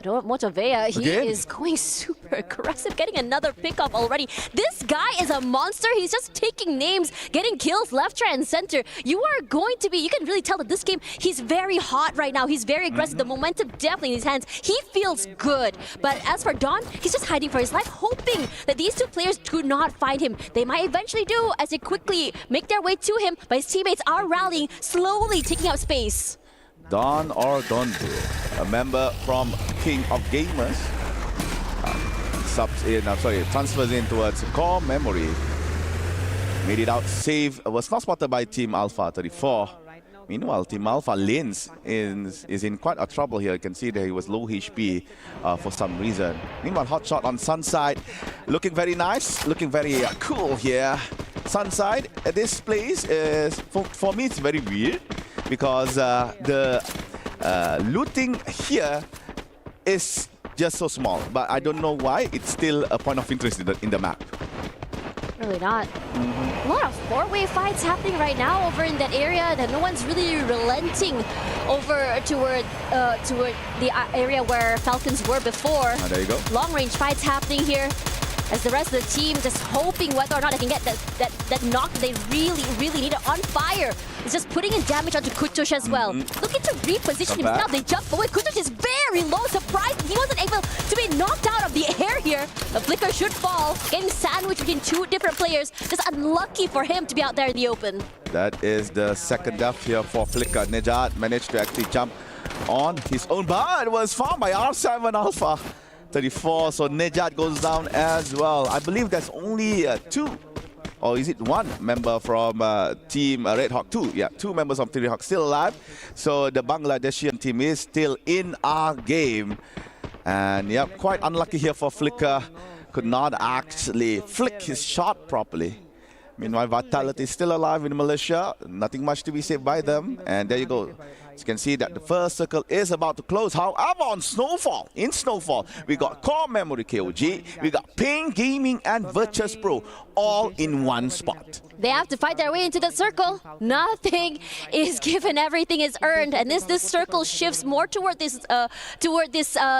Speaker 12: Motovea, he is going super aggressive, getting another pickup already. This guy is a monster. He's just taking names, getting kills left, right, and center. You can really tell that this game, he's very hot right now. He's very aggressive. The momentum definitely in his hands. He feels good. But as for Don, he's just hiding for his life, hoping that these two players do not find him. They might eventually do as they quickly make their way to him, but his teammates are rallying, slowly taking up space.
Speaker 13: Don or Dondu, a member from King of Gamers, transfers in towards Core Memory. Made it out safe, was not spotted by Team Alpha 34. Meanwhile, Team Alpha Linz is in quite a trouble here. You can see that he was low HP for some reason. Meanwhile, hot shot on Sunside, looking very nice, looking very cool here. Sunside, this place is, for me, it's very weird. Because the looting here is just so small, but I don't know why it's still a point of interest in the map.
Speaker 12: Really not. A lot of four-way fights happening right now over in that area that no one's really relenting over toward the area where Falcons were before.
Speaker 13: There you go.
Speaker 12: Long-range fights happening here. As the rest of the team just hoping whether or not they can get that knock they really need it on fire. It's just putting in damage onto Kutush as well. Looking to reposition himself. They jump forward. Kutush is very low. Surprised he wasn't able to be knocked out of the air here. The flicker should fall. Getting sandwiched between two different players. Just unlucky for him to be out there in the open.
Speaker 13: That is the second death here for Flicker. Nejad managed to actually jump on his own, but was found by R7 Alpha 34, so Nejad goes down as well. I believe there's only 2, or is it 1 member from Team Red Hawk? 2, yeah, 2 members of Team Red Hawk still alive. So the Bangladeshian team is still in our game. And yeah, quite unlucky here for Flicker. Could not actually flick his shot properly. Meanwhile, Vitality is still alive in Malaysia. Nothing much to be said by them. And there you go. As you can see that the first circle is about to close. However, on Snowfall, we got Core Memory KOG, we got Pain Gaming and Virtus Pro all in one spot.
Speaker 12: They have to fight their way into the circle. Nothing is given, everything is earned. And this circle shifts more toward this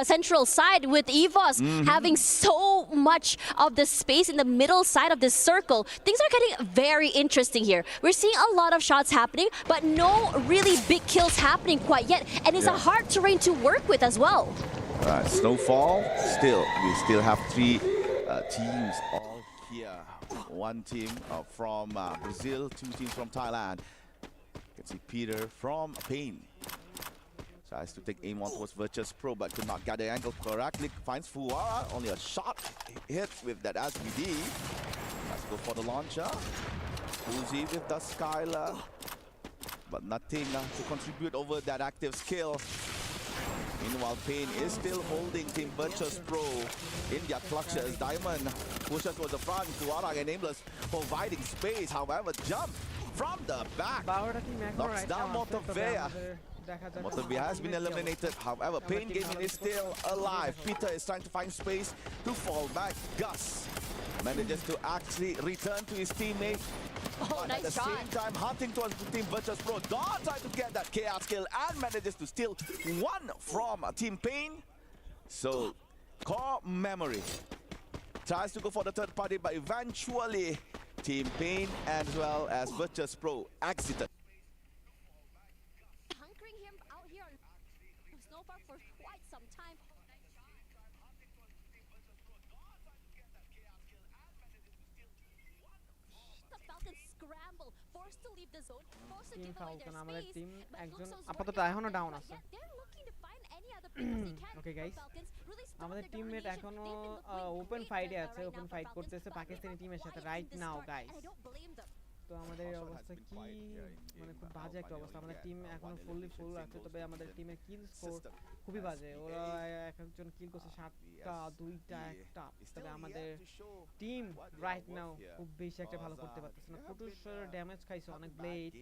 Speaker 12: central side with EVOS having so much of the space in the middle side of this circle. Things are getting very interesting here. We're seeing a lot of shots happening, but no really big kills happening quite yet. And it's a hard terrain to work with as well.
Speaker 13: Right, Snowfall, we still have 3 teams all here. 1 team from Brazil, 2 teams from Thailand. You can see Peter from Pain. Tries to take aim on towards Virtus Pro, but could not get the angle correctly. Finds Fuwara, only a shot hit with that SBD. Let's go for the launcher. Uzi with the Skylar, but nothing to contribute over that active skill. Meanwhile, Pain is still holding Team Virtus Pro in their clutches. Diamond pushes towards the front. Fuwara and Aimless providing space, however, jump from the back. Knocks down Motovea. Motovea has been eliminated. However, Pain Gaming is still alive. Peter is trying to find space to fall back. Gus manages to actually return to his teammate.
Speaker 12: Oh,
Speaker 13: But
Speaker 12: nice
Speaker 13: at the
Speaker 12: shot.
Speaker 13: same time, hunting towards the Team Virtus Pro. Dawn tries to get that chaos kill and manages to steal one from Team Pain. So, Core Memory tries to go for the third party, but eventually Team Pain as well as Virtus Pro exited.
Speaker 12: Hunkering him out here on Snowpark for quite some time. The Falcons scramble, forced to leave the zone, forced to
Speaker 6: Team
Speaker 12: give away their
Speaker 6: Falcon আমাদের
Speaker 12: space.
Speaker 6: Team
Speaker 12: But
Speaker 6: একজন
Speaker 12: looks so
Speaker 6: আপাতত
Speaker 12: worried
Speaker 6: এখনো
Speaker 12: about
Speaker 6: down
Speaker 12: that.
Speaker 6: আছে
Speaker 12: Yet they're looking to find any other players they can.
Speaker 6: Okay, guys.
Speaker 12: Falcons really start
Speaker 6: আমাদের
Speaker 12: their
Speaker 6: teammate
Speaker 12: domination.
Speaker 6: এখনো
Speaker 12: They've been looking
Speaker 6: open
Speaker 12: great
Speaker 6: ফাইটে
Speaker 12: right
Speaker 6: আছে
Speaker 12: now
Speaker 6: open
Speaker 12: for
Speaker 6: fight
Speaker 12: Falcons,
Speaker 6: করতেছে
Speaker 12: but
Speaker 6: Pakistani
Speaker 12: they're
Speaker 6: টিমের সাথে
Speaker 12: quiet
Speaker 6: right
Speaker 12: in this
Speaker 6: now
Speaker 12: start,
Speaker 6: guys
Speaker 12: and I don't blame them.
Speaker 6: তো আমাদের অবস্থা কি মানে খুব বাজে একটা অবস্থা আমাদের টিম এখনো ফুল আছে তবে আমাদের টিমের কিল স্কোর খুবই বাজে ওরা এক একজন কিল করছে 7টা 2টা 1টা তবে আমাদের টিম রাইট নাও খুব বেশি একটা ভালো করতে পারতেছে না কুটুস ড্যামেজ খাইছে অনেক ব্লেড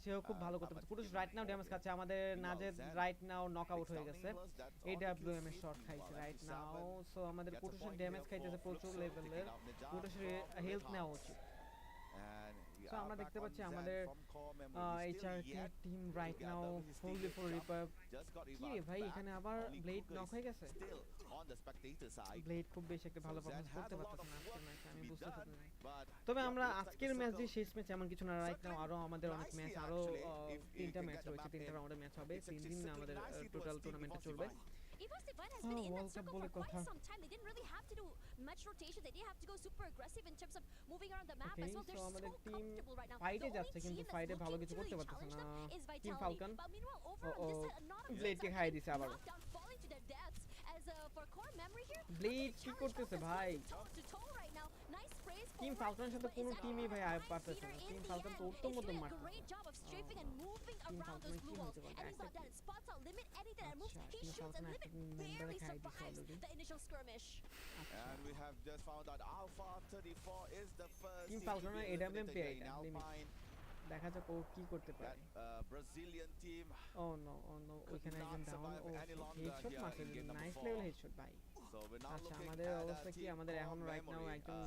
Speaker 6: সেও খুব ভালো করতে পারছে কুটুস রাইট নাও ড্যামেজ খাচ্ছে আমাদের নাজেদ রাইট নাও নকআউট হয়ে গেছে এডব্লিউএম এর শট খাইছে রাইট নাও সো আমাদের কুটুসের ড্যামেজ খাইতেছে প্রচুর লেভেলের কুটুসের হেলথ নেওয়া উচিত সো আমরা দেখতে পাচ্ছি আমাদের HRT team right now fully for reaper কি রে ভাই এখানে আবার ব্লেড নক হয়ে গেছে ব্লেড খুব বেশি একটা ভালো পারফরম্যান্স করতে পারতেছে না আজকের ম্যাচে আমি বুঝতে পারছি না তবে আমরা আজকের ম্যাচ যে শেষ ম্যাচ এমন কিছু না রাইট নাও আরো আমাদের অনেক ম্যাচ আরো 3টা ম্যাচ রয়েছে 3টা রাউন্ডের ম্যাচ হবে 3 দিন আমাদের টোটাল টুর্নামেন্টে চলবে
Speaker 12: Even Stevan has been in that circle for quite some time. They didn't really have to do much rotation. They didn't have to go super aggressive in terms of moving around the map as well. They're so comfortable right now.
Speaker 6: ফাইটে
Speaker 12: The
Speaker 6: যাচ্ছে
Speaker 12: only
Speaker 6: কিন্তু
Speaker 12: team
Speaker 6: ফাইটে
Speaker 12: that's
Speaker 6: ভালো
Speaker 12: looking
Speaker 6: কিছু
Speaker 12: to
Speaker 6: করতে
Speaker 12: really
Speaker 6: পারতেছে
Speaker 12: challenge
Speaker 6: না
Speaker 12: them is
Speaker 6: team
Speaker 12: Vitality.
Speaker 6: Falcon
Speaker 12: But meanwhile, overall, this is not a
Speaker 6: ব্লেডকে খাই দিছে আবার
Speaker 12: knockdown, falling to their deaths. As for core memory here,
Speaker 6: blade কি করতেছে ভাই
Speaker 12: toe to toe right now. Nice sprays
Speaker 6: team
Speaker 12: forward,
Speaker 6: ফালকনের সাথে
Speaker 12: but
Speaker 6: কোনো
Speaker 12: is that
Speaker 6: টিমই ভাই
Speaker 12: right
Speaker 6: পারতেছে না
Speaker 12: leader
Speaker 6: team
Speaker 12: in the
Speaker 6: falcon তো
Speaker 12: end?
Speaker 6: উত্তম
Speaker 12: He's
Speaker 6: মতো
Speaker 12: doing a
Speaker 6: মারতেছে
Speaker 12: great job of strafing and moving
Speaker 6: Team
Speaker 12: around
Speaker 6: Falcon
Speaker 12: those
Speaker 6: কি
Speaker 12: blue walls.
Speaker 6: হয়েছে বলতে
Speaker 12: And he's not
Speaker 6: exactly?
Speaker 12: done. Spots out limit anything that moves.
Speaker 6: আচ্ছা
Speaker 12: He
Speaker 6: team
Speaker 12: shoots
Speaker 6: falcon
Speaker 12: a
Speaker 6: একটা
Speaker 12: limit,
Speaker 6: মেম্বারে
Speaker 12: barely
Speaker 6: খাই দিছে
Speaker 12: survives
Speaker 6: already
Speaker 12: the initial skirmish.
Speaker 13: And we have just found out Alpha 34 is the first
Speaker 6: team
Speaker 13: team to
Speaker 6: ফালকনের
Speaker 13: be
Speaker 6: AWM
Speaker 13: eliminated
Speaker 6: pay
Speaker 13: here in
Speaker 6: এটা
Speaker 13: Alpine.
Speaker 6: দেখা যাক ও কি করতে পারে
Speaker 13: Brazilian team
Speaker 6: ও নো ওখানে একজন ডাউন ও হেডশট মারছে নাইস লেভেল হেডশট ভাই আচ্ছা আমাদের অবস্থা কি আমাদের এখন রাইট নাও একজন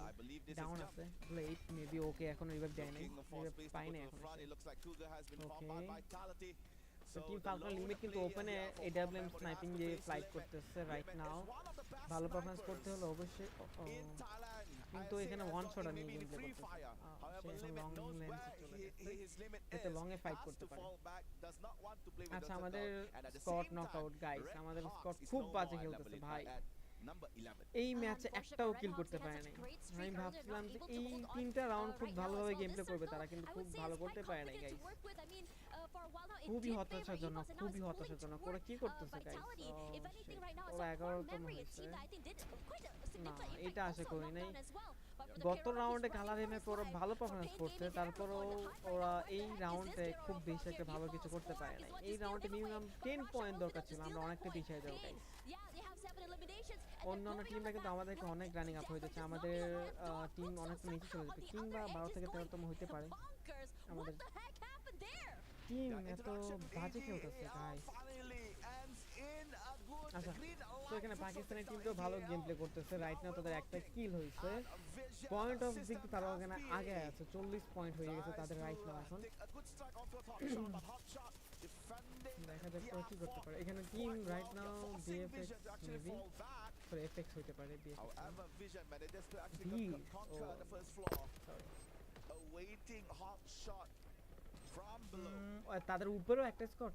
Speaker 6: ডাউন আছে ব্লেড মেবি ওকে এখন রিভাইভ দেয় নাই রিভাইভ পাই না এখন ওকে তো টিম ফালকন লিমিট কিন্তু ওপেনে এডব্লিউএম স্নাইপিং দিয়ে ফ্লাইট করতেছে রাইট নাও ভালো পারফরম্যান্স করতে হলে অবশ্যই কিন্তু এখানে ওয়ান শট আর নিয়ে গেম প্লে করতেছে সে এখন লং লেন্সে চলে গেছে এতে লং এ ফাইট করতে পারে আচ্ছা আমাদের স্কট নকআউট গাইস আমাদের স্কট খুব বাজে খেলতেছে ভাই এই ম্যাচে একটাও কিল করতে পারে নাই আমি ভাবছিলাম যে এই 3টা রাউন্ড খুব ভালোভাবে গেম প্লে করবে তারা কিন্তু খুব ভালো করতে পারে নাই গাইস খুবই হতাশাজনক ওরা কি করতেছে গাইস ওরা 11তম হয়েছে না এটা আশা করি নাই গত রাউন্ডে কালার এনে ওরা ভালো পারফরম্যান্স করছে তারপরও ওরা এই রাউন্ডে খুব বেশি একটা ভালো কিছু করতে পারে নাই এই রাউন্ডে মিনিমাম 10 পয়েন্ট দরকার ছিল আমরা অনেকটা পিছিয়ে যাবো গাইস অন্যান্য টিমরা কিন্তু আমাদেরকে অনেক রানিং আপ হয়ে যাচ্ছে আমাদের টিম অনেকটা নিচে চলে যাবে কিংবা 12 থেকে 13তম হইতে পারে আমাদের টিম এত বাজে খেলতেছে গাইস আচ্ছা তো এখানে পাকিস্তানের টিমটাও ভালো গেম প্লে করতেছে রাইট নাও তাদের একটা কিল হয়েছে পয়েন্ট অফ দিক তারা ওখানে আগে আছে 40 পয়েন্ট হয়ে গেছে তাদের রাইট নাও এখন দেখা যাক কি করতে পারে এখানে team right now VFX maybe sorry FX হইতে পারে তাদের উপরেও একটা স্কট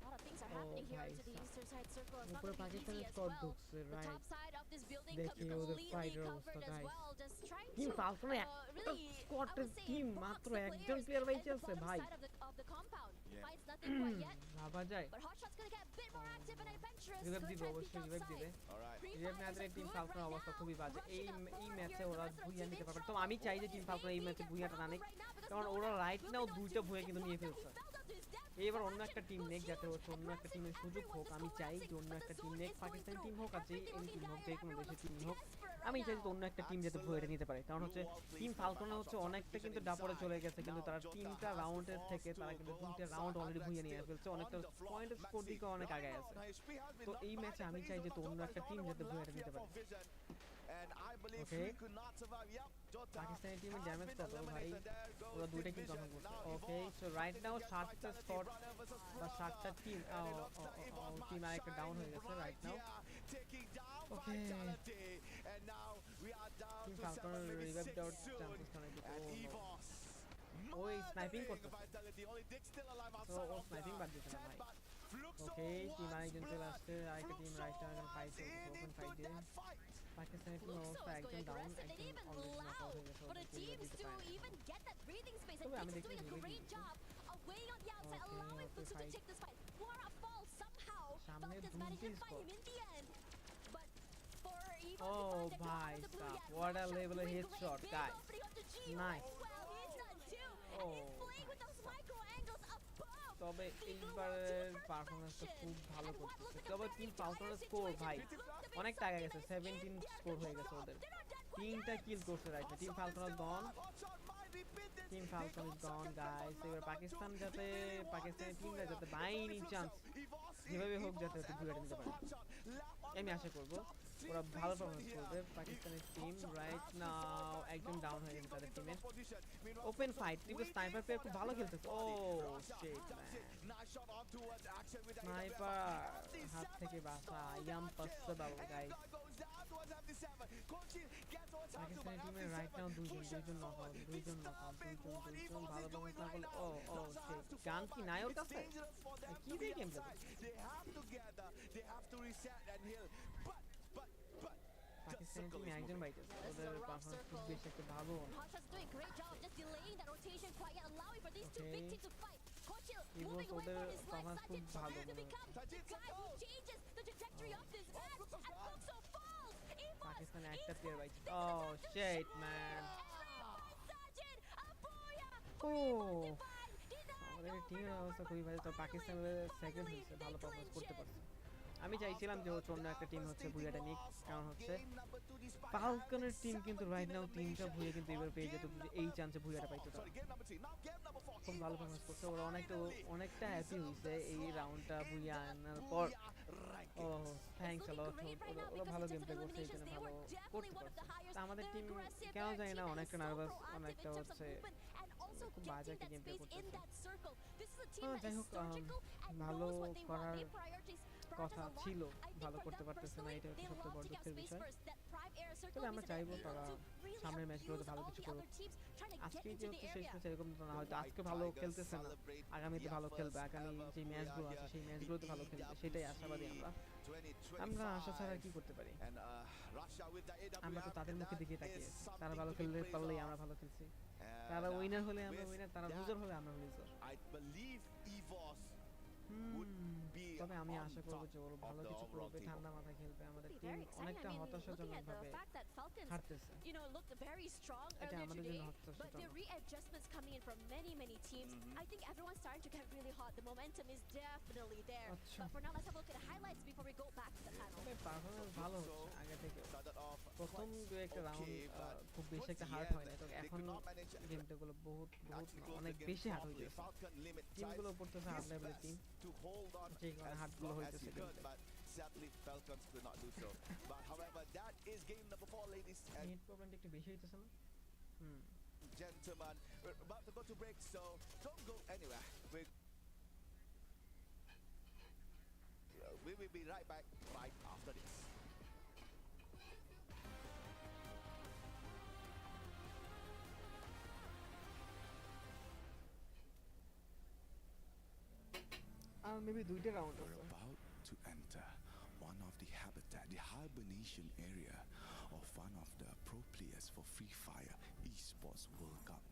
Speaker 6: উপরে পাকিস্তানের স্কট ঢুকছে রাইট দেখি ওদের ফাইটের অবস্থা গাইস টিম ফালকনের একটা স্কটের টিম মাত্র একজন প্লেয়ার বাইচে আছে ভাই
Speaker 12: nothing quite yet.
Speaker 6: ভাবা যায়
Speaker 12: But Hotshot's gonna get a bit more active and adventurous.
Speaker 6: Revive
Speaker 12: Gonna
Speaker 6: দিবে
Speaker 12: try and
Speaker 6: অবশ্যই
Speaker 12: peek
Speaker 6: রিভাইভ দিবে
Speaker 12: outside. Free
Speaker 6: রিভাইভ
Speaker 12: Fire
Speaker 6: না
Speaker 12: is
Speaker 6: দিলে টিম
Speaker 12: good
Speaker 6: ফালকনের
Speaker 12: right
Speaker 6: অবস্থা
Speaker 12: now.
Speaker 6: খুবই বাজে এই
Speaker 12: Rushing up
Speaker 6: এই
Speaker 12: forward
Speaker 6: ম্যাচে
Speaker 12: here,
Speaker 6: ওরা
Speaker 12: the rest of the
Speaker 6: Bhuiyan
Speaker 12: team
Speaker 6: নিতে
Speaker 12: in
Speaker 6: পারবে তো
Speaker 12: trouble.
Speaker 6: আমি চাই যে
Speaker 12: It
Speaker 6: টিম
Speaker 12: is
Speaker 6: ফালকন এই
Speaker 12: maybe
Speaker 6: ম্যাচে
Speaker 12: get
Speaker 6: ভুইয়াটা না
Speaker 12: forward
Speaker 6: নিক
Speaker 12: right now because
Speaker 6: কারণ
Speaker 12: no
Speaker 6: ওরা
Speaker 12: one
Speaker 6: right
Speaker 12: will
Speaker 6: now
Speaker 12: not
Speaker 6: দুইটা
Speaker 12: do
Speaker 6: ভুইয়া কিন্তু
Speaker 12: it.
Speaker 6: নিয়ে
Speaker 12: He
Speaker 6: ফেলছে
Speaker 12: fell down to his death.
Speaker 6: এবার অন্য
Speaker 12: Imagine
Speaker 6: একটা টিম
Speaker 12: goes
Speaker 6: নেক যাতে
Speaker 12: huge.
Speaker 6: হচ্ছে অন্য একটা
Speaker 12: Advancing,
Speaker 6: টিমের সুযোগ হোক
Speaker 12: everyone
Speaker 6: আমি
Speaker 12: is
Speaker 6: চাই যে
Speaker 12: collapsing,
Speaker 6: অন্য
Speaker 12: but
Speaker 6: একটা
Speaker 12: the
Speaker 6: team
Speaker 12: zone
Speaker 6: neck
Speaker 12: is
Speaker 6: Pakistan
Speaker 12: going
Speaker 6: team
Speaker 12: through.
Speaker 6: হোক আর যে
Speaker 12: Everything
Speaker 6: এনি
Speaker 12: looking
Speaker 6: টিম হোক
Speaker 12: dire.
Speaker 6: যে কোনো
Speaker 12: Everyone
Speaker 6: দেশের
Speaker 12: looks
Speaker 6: টিম হোক
Speaker 12: desperate
Speaker 6: আমি
Speaker 12: right
Speaker 6: চাই
Speaker 12: now.
Speaker 6: যে অন্য একটা টিম যাতে ভুইয়াটা নিতে পারে কারণ হচ্ছে টিম ফালকনে হচ্ছে অনেকটা কিন্তু ডাপরে চলে গেছে কিন্তু তারা তিনটা রাউন্ডের থেকে তারা কিন্তু দুইটা রাউন্ড অলরেডি ভুইয়া নিয়ে ফেলছে অনেকটা পয়েন্ট স্কোর দিকে অনেক আগে আছে তো এই ম্যাচে আমি চাই যে তো অন্য একটা টিম যাতে ভুইয়াটা নিতে পারে ওকে পাকিস্তানি টিমের ড্যামেজ কত ভাই ওরা দুইটা কিল কনফার্ম করছে ওকে সো রাইট নাও 7টা স্কোর বা 7টা টিম টিম আরেকটা ডাউন হয়ে গেছে রাইট নাও ওকে টিম ফালকনের রিভাইভ দেওয়ার চান্সেস অনেক ওই স্নাইপিং করতে তো ও স্নাইপিং বাদ দিতে না ভাই ওকে টিম আরেকজন চলে আসছে আরেকটা টিম রাইট নাও ফাইট চলছে ওপেন ফাইট দিয়ে পাকিস্তানি টিম অবস্থা একদম ডাউন একদম অলরেডি নক আউট হয়ে গেছে
Speaker 12: For the teams to even get that breathing space, and Pix is doing a great job of waiting on the outside, allowing Futsu to take this fight. Quora falls somehow. Falcons managed to find him in the end. But for Evo,
Speaker 6: oh bhai what a level of headshot guys nice
Speaker 12: well, he's done too. And he's playing with those micro angles above.
Speaker 6: তবে এইবারের পারফরম্যান্সটা খুব ভালো করতেছে তবে team ফালকনের score ভাই অনেক টাকা গেছে 17 স্কোর হয়ে গেছে ওদের তিনটা কিল করছে right team falcon gone team falcon is gone guys এবার পাকিস্তান যাতে পাকিস্তানি টিমরা যাতে বাই এনি চান্স যেভাবে হোক যাতে ভুইয়াটা নিতে পারে আমি আশা করব ওরা ভালো পারফরম্যান্স করবে পাকিস্তানের টিম রাইট নাও একদম ডাউন হয়ে গেছে তাদের টিমের ওপেন ফাইট টিপে স্নাইপার প্লেয়ার খুব ভালো খেলতেছে ও শিট স্নাইপার হাত থেকে বাঁচা ইম্পসিবল গাইস পাকিস্তানি টিমের রাইট নাও দুইজন নক আউট দুইজন ভালো পারফরম্যান্স না করলে ও শিট গান কি নাই ওর কাছে কি দিয়ে গেম প্লে পাকিস্তানি টিমে একজন বাইতেছে ওদের পারফরম্যান্স খুব বেশি একটা ভালো
Speaker 12: Hotshot's doing a great job of just delaying that rotation quite yet, allowing for these two big teams to fight. Kochil moving away from his life, Sajid trying to become the guy who changes the trajectory of this match, and Fuxo falls.
Speaker 6: পাকিস্তানে একটা player বাইতেছে ও shit man
Speaker 12: Sajid, Apoya,
Speaker 6: আমাদের টিমের অবস্থা খুবই ভালো তো Pakistan second হয়েছে ভালো পারফরম্যান্স করতে পারছে আমি চাইছিলাম যে হচ্ছে অন্য একটা টিম হচ্ছে ভুইয়াটা নিক কারণ হচ্ছে ফালকনের টিম কিন্তু রাইট নাও তিনটা ভুইয়া কিন্তু এবার পেয়ে যেত এই চান্সে ভুইয়াটা পাইতো খুব ভালো পারফরম্যান্স করছে ওরা অনেকটা হ্যাপি হয়েছে এই রাউন্ডটা ভুইয়া আনার পর ও থ্যাঙ্কস আ লট ওরা ভালো গেম প্লে করছে এই জন্য ভালো করতে পারছে আমাদের টিম কেন জানি না অনেকটা নার্ভাস অনেকটা হচ্ছে খুব বাজে একটা গেম প্লে করতেছে যাই হোক ভালো করার কথা ছিল ভালো করতে পারতেছে না এটা হচ্ছে সবচেয়ে বড় দুঃখের বিষয় তবে আমরা চাইবো তারা সামনের ম্যাচগুলোতে ভালো কিছু করুক আজকে যে হচ্ছে শেষ ম্যাচ এরকম না হয়তো আজকে ভালো খেলতেছে না আগামীতে ভালো খেলবে আগামী যে ম্যাচগুলো আছে সেই ম্যাচগুলোতে ভালো খেলবে সেটাই আশাবাদী আমরা আশা ছাড়া কি করতে পারি আমরা তো তাদের মুখে দিকে তাকিয়ে তারা ভালো খেললে পারলেই আমরা ভালো খেলছি তারা উইনার হলে আমরা উইনার তারা লুজার হলে আমরা লুজার তবে আমি আশা করবো যে ওরা ভালো কিছু করবে ঠান্ডা মাথায় খেলবে আমাদের টিম অনেকটা হতাশাজনক ভাবে হারতেছে এটা আমাদের জন্য হতাশাজনক
Speaker 12: but the readjustments coming in from many teams I think everyone's starting to get really hot the momentum is definitely there but for now let's have a look at the highlights before we go back to the panel
Speaker 6: performance ভালো হচ্ছে আগে থেকে প্রথম দুই একটা round খুব বেশি একটা হার্ড হয় না তো এখন গেমটা গুলো বহুত অনেক বেশি হার্ড হয়ে যাচ্ছে টিমগুলো পড়তেছে হার্ড লেভেলের team
Speaker 13: but sadly Falcons could not do so. But however, that is game number 4, ladies and gentlemen. We're about to go to break, so don't go anywhere. We will be right back right after this.
Speaker 6: maybe দুইটা round
Speaker 14: We're about to enter one of the habitat, the hibernation area of one of the pro players for Free Fire Esports World Cup.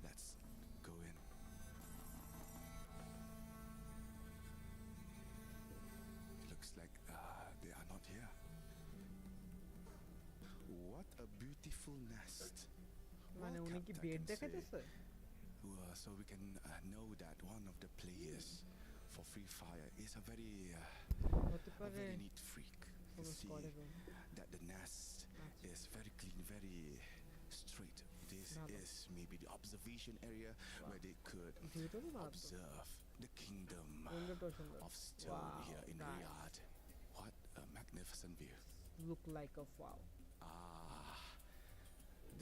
Speaker 14: Let's go in. beautiful nest.
Speaker 6: মানে উনি কি bed দেখাইতেছে
Speaker 14: So we can know that one of the players for Free Fire is a very neat freak. You see that the nest is very clean, very straight. This is maybe the observation area where they could observe the kingdom of stone here in Riyadh. What a magnificent view.
Speaker 6: Look like a wow.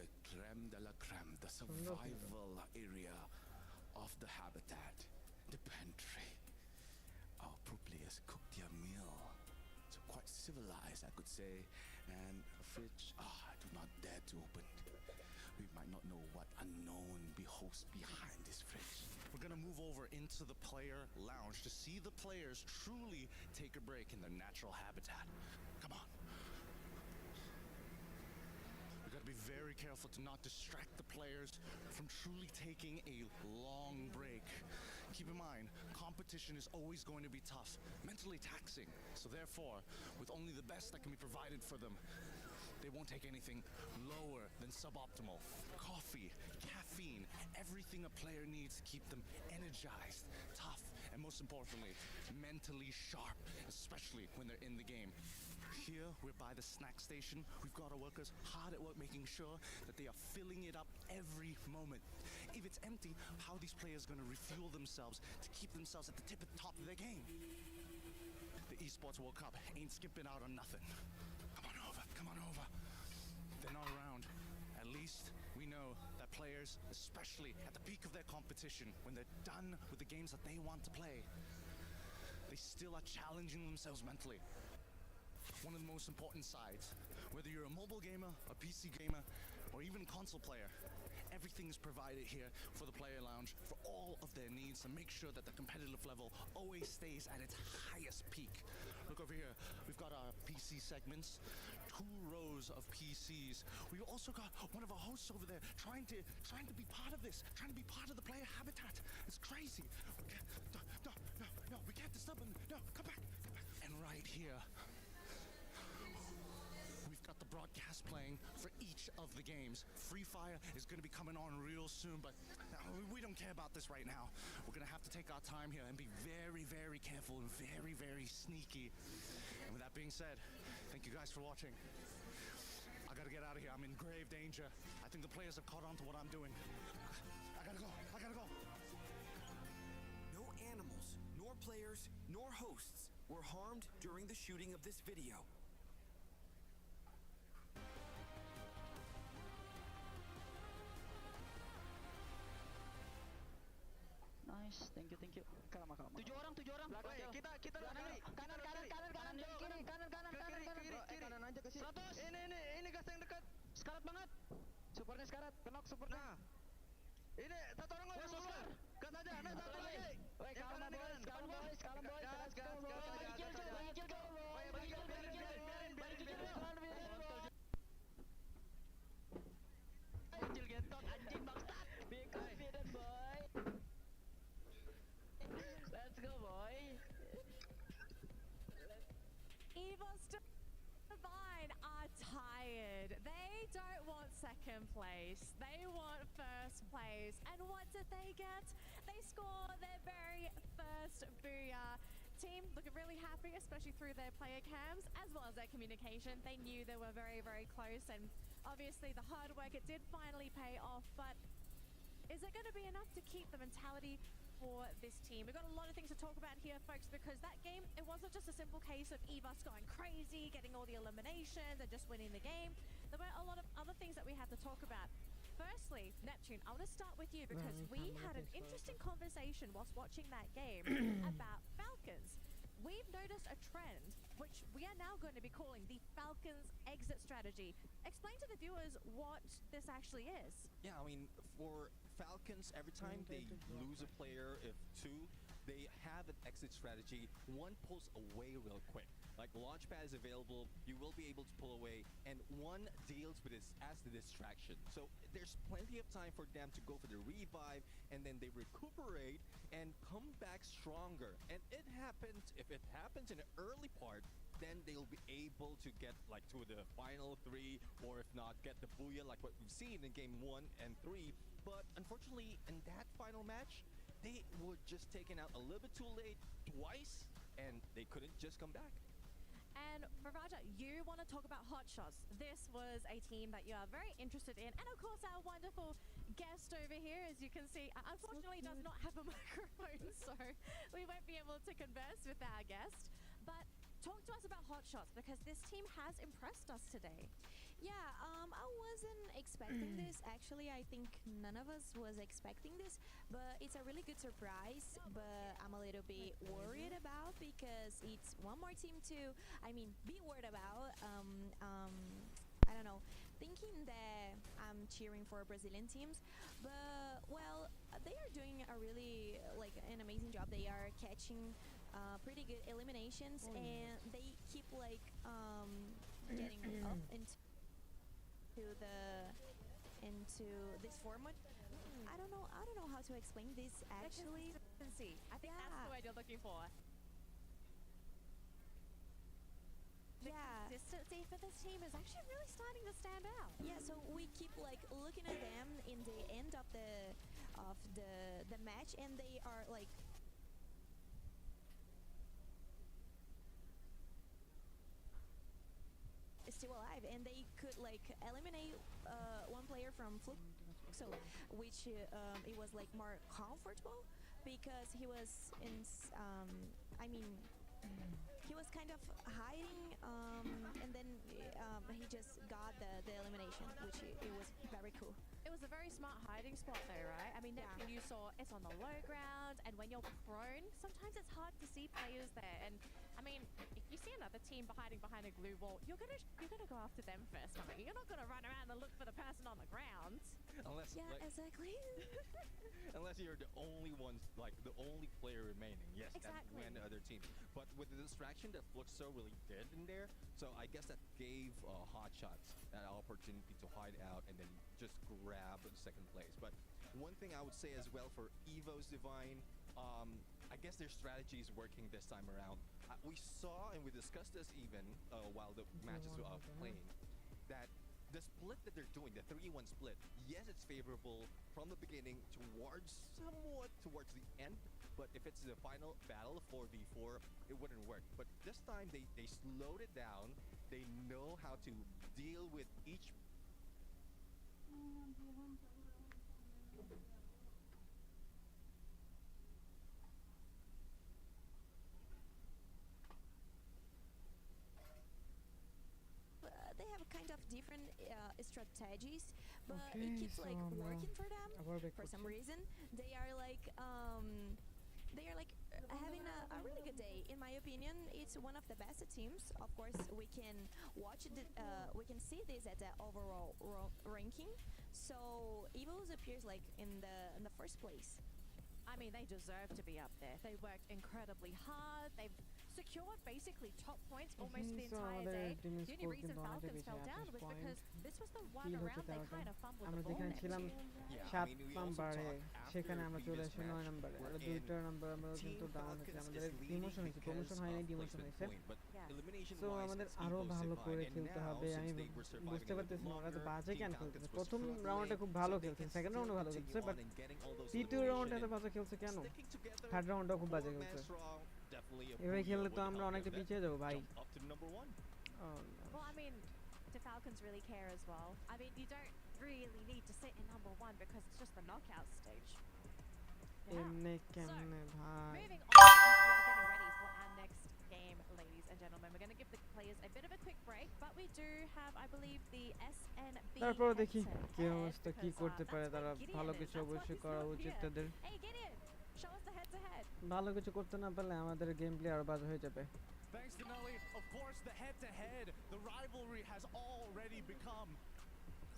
Speaker 14: The creme de la creme, the survival area of the habitat, the pantry. Our pro players cook their meal. So quite civilized, I could say. And a fridge, I do not dare to open. We might not know what unknown beholds behind this fridge.
Speaker 11: We're gonna move over into the player lounge to see the players truly take a break in their natural habitat. Come on. We gotta be very careful to not distract the players from truly taking a long break. Keep in mind, competition is always going to be tough, mentally taxing. So therefore, with only the best that can be provided for them, they won't take anything lower than suboptimal. Coffee, caffeine, everything a player needs to keep them energized, tough, and most importantly, mentally sharp, especially when they're in the game. Here, we're by the snack station. We've got our workers hard at work making sure that they are filling it up every moment. If it's empty, how are these players going to refuel themselves to keep themselves at the top of their game? The Esports World Cup ain't skipping out on nothing. Come on over, come on over. They're not around. At least we know that players, especially at the peak of their competition, when they're done with the games that they want to play, they still are challenging themselves mentally. One of the most important sides, whether you're a mobile gamer, a PC gamer, or even a console player, everything is provided here for the player lounge for all of their needs to make sure that the competitive level always stays at its highest peak. Look over here, we've got our PC segments, 2 rows of PCs. We've also got one of our hosts over there trying to be part of this, trying to be part of the player habitat. It's crazy. No, we can't disturb them. No, come back. And right here, we've got the broadcast playing for each of the games. Free Fire is going to be coming on real soon, but we don't care about this right now. We're going to have to take our time here and be very, very careful and very, very sneaky. And with that being said, thank you guys for watching. I got to get out of here. I'm in grave danger. I think the players have caught on to what I'm doing. I got to go.
Speaker 15: No animals, nor players, nor hosts were harmed during the shooting of this video.
Speaker 7: Nice, thank you. Kalma. 7 orang.
Speaker 6: Woi, kita kanan dulu, kiri, kanan aja ke sini. 100. Ini gas yang dekat.
Speaker 7: Sekarat banget. Supernya sekarat, penok supernya.
Speaker 6: Nah. Ini satu orang lagi keluar. Gas aja, nah satu lagi.
Speaker 7: Woi, kalma boys.
Speaker 6: Gas.
Speaker 7: Kecil gentot anjing bangsat. Be confident boy. Let's go boy.
Speaker 8: Evo's Divine are tired. They don't want second place. They want first place. And what did they get? They score their very first booyah. Team looking really happy, especially through their player cams as well as their communication. They knew they were very, very close, and obviously the hard work, it did finally pay off. But is it going to be enough to keep the mentality for this team? We've got a lot of things to talk about here, folks, because that game, it wasn't just a simple case of Evos going crazy, getting all the eliminations and just winning the game. There were a lot of other things that we have to talk about. Firstly, Neptune, I want to start with you because we had an interesting conversation whilst watching that game about Falcons. We've noticed a trend, which we are now going to be calling the Falcons exit strategy. Explain to the viewers what this actually is.
Speaker 16: Yeah, I mean, for Falcons, every time they lose a player, if 2, they have an exit strategy. 1 pulls away real quick. Like Launchpad is available, you will be able to pull away, and 1 deals with this as the distraction. So there's plenty of time for them to go for the revive, and then they recuperate and come back stronger. And if it happens in the early part, then they'll be able to get like to the final 3, or if not, get the booyah like what we've seen in game 1 and 3. But unfortunately, in that final match, they were just taken out a little bit too late twice, and they couldn't just come back.
Speaker 8: And Raja, you want to talk about hot shots. This was a team that you are very interested in. And of course, our wonderful guest over here, as you can see, unfortunately does not have a microphone, so we won't be able to converse with our guest. But talk to us about hot shots, because this team has impressed us today.
Speaker 9: Yeah, I wasn't expecting this. Actually, I think none of us was expecting this, but it's a really good surprise. But I'm a little bit worried about, because it's one more team to, be worried about. I don't know, thinking that I'm cheering for Brazilian teams, but well, they are doing a really an amazing job. They are catching pretty good eliminations, and they keep getting up into this format. I don't know how to explain this actually.
Speaker 8: Consistency. I think that's the word you're looking for. The consistency for this team is actually really starting to stand out.
Speaker 9: Yeah, so we keep looking at them in the end of the match, and they are still alive, and they could eliminate one player from Fluke, so which it was more comfortable, because he was in he was kind of hiding, and then he just got the elimination, which it was very cool.
Speaker 8: It was a very smart hiding spot though, right? When you saw it's on the low ground, and when you're prone, sometimes it's hard to see players there. And if you see another team hiding behind a glue wall, you're gonna go after them first. You're not gonna run around and look for the person on the ground.
Speaker 16: Unless
Speaker 9: exactly.
Speaker 16: Unless you're the only ones, the only player remaining. Yes,
Speaker 8: exactly.
Speaker 16: That win other team. But with the distraction that Fluxo really did in there, so I guess that gave Hot Shots that opportunity to hide out and then just grab the second place. But one thing I would say as well for Evo's Divine, I guess their strategy is working this time around. We saw, and we discussed this even while the matches were playing, that the split that they're doing, the 3-1 split, yes, it's favorable from the beginning somewhat towards the end, but if it's the final battle 4v4, it wouldn't work. But this time, they slowed it down. They know how to deal with each
Speaker 9: they have kind of different strategies, but it keeps working for them for some reason. They are having a really good day. In my opinion, it's one of the best teams. Of course, we can watch it. We can see this at the overall ranking. So Evos appears in the first place.
Speaker 8: They deserve to be up there. They worked incredibly hard. They've secured basically top points almost the entire day. The only reason Falcons fell down was because this was the one round they kind of fumbled the ball into.
Speaker 6: 7 নম্বরে সেখানে আমরা চলে আসি 9 নম্বরে, আর 2টা নম্বর আমরা কিন্তু down হয়েছে, আমাদের ডিমোশন হয়েছে, প্রমোশন হয়নি, ডিমোশন হয়েছে। সো আমাদের আরো ভালো করে খেলতে হবে। আমি বুঝতে পারতেছি না ওরা তো বাজে কেন খেলতেছে। প্রথম রাউন্ডটা খুব ভালো খেলছে, সেকেন্ড রাউন্ডও ভালো খেলছে, বাট তৃতীয় রাউন্ডে এত বাজে খেলছে কেন? থার্ড রাউন্ডটাও খুব বাজে খেলছে। এভাবে খেললে তো আমরা অনেকটা পিছিয়ে যাবো ভাই।
Speaker 8: Well, do Falcons really care as well? You don't really need to sit in number 1 because it's just the knockout stage.
Speaker 6: এমনে কেমনে ভাই?
Speaker 8: Moving on, we are getting ready for our next game, ladies and gentlemen. We're going to give the players a bit of a quick break, but we do have, I believe, the SNB.
Speaker 6: তারপর দেখি কি অবস্থা, কি করতে পারে তারা। ভালো কিছু অবশ্যই করা উচিত তাদের।
Speaker 8: Hey Gideon, show us the head-to-head.
Speaker 6: ভালো কিছু করতে না পারলে আমাদের গেম প্লে আরো বাজে হয়ে যাবে।
Speaker 17: Thanks to Nelly, of course, the head-to-head, the rivalry has already become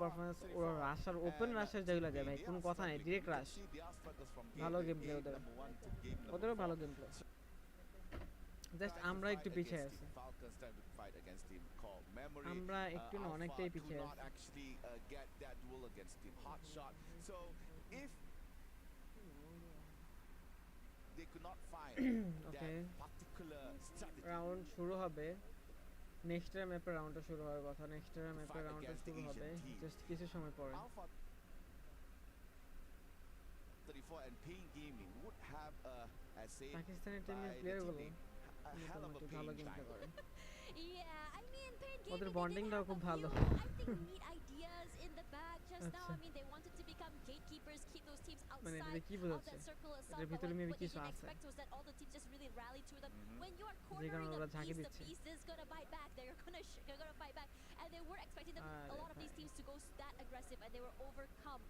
Speaker 6: performance ওরা রাশার ওপেন রাশার যেগুলো দেয় ভাই কোনো কথা নেই ডিরেক্ট রাশ ভালো গেম প্লে ওদেরও ভালো গেম প্লে জাস্ট আমরা একটু পিছিয়ে আছি আমরা একটু না অনেকটাই পিছিয়ে আছি ওকে রাউন্ড শুরু হবে নেক্সট টাইম ম্যাপের রাউন্ডটা শুরু হওয়ার কথা নেক্সট টাইম ম্যাপের রাউন্ডটা শুরু হবে জাস্ট কিছু সময় পরে পাকিস্তানের টিমের প্লেয়ারগুলো মোটামুটি ভালো গেম প্লে করে
Speaker 12: Yeah, I mean, Pain
Speaker 6: ওদের
Speaker 12: Gaming,
Speaker 6: বন্ডিংটাও খুব ভালো
Speaker 12: I think neat ideas in the bag just now. I mean, they wanted to become gatekeepers, keep those teams
Speaker 6: মানে
Speaker 12: outside
Speaker 6: এটা কি
Speaker 12: of
Speaker 6: বোঝাচ্ছে
Speaker 12: that circle itself.
Speaker 6: এর
Speaker 12: But
Speaker 6: ভিতরে মেবি
Speaker 12: what you
Speaker 6: কিছু
Speaker 12: didn't
Speaker 6: আছে
Speaker 12: expect was that all the teams just really rallied to them. When you are
Speaker 6: যে কারণে
Speaker 12: cornering
Speaker 6: ওরা
Speaker 12: a
Speaker 6: ঝাঁকি
Speaker 12: piece, the
Speaker 6: দিচ্ছে
Speaker 12: piece is gonna bite back. They're gonna fight back, and they were expecting them, a lot of these teams to go that aggressive, and they were overcome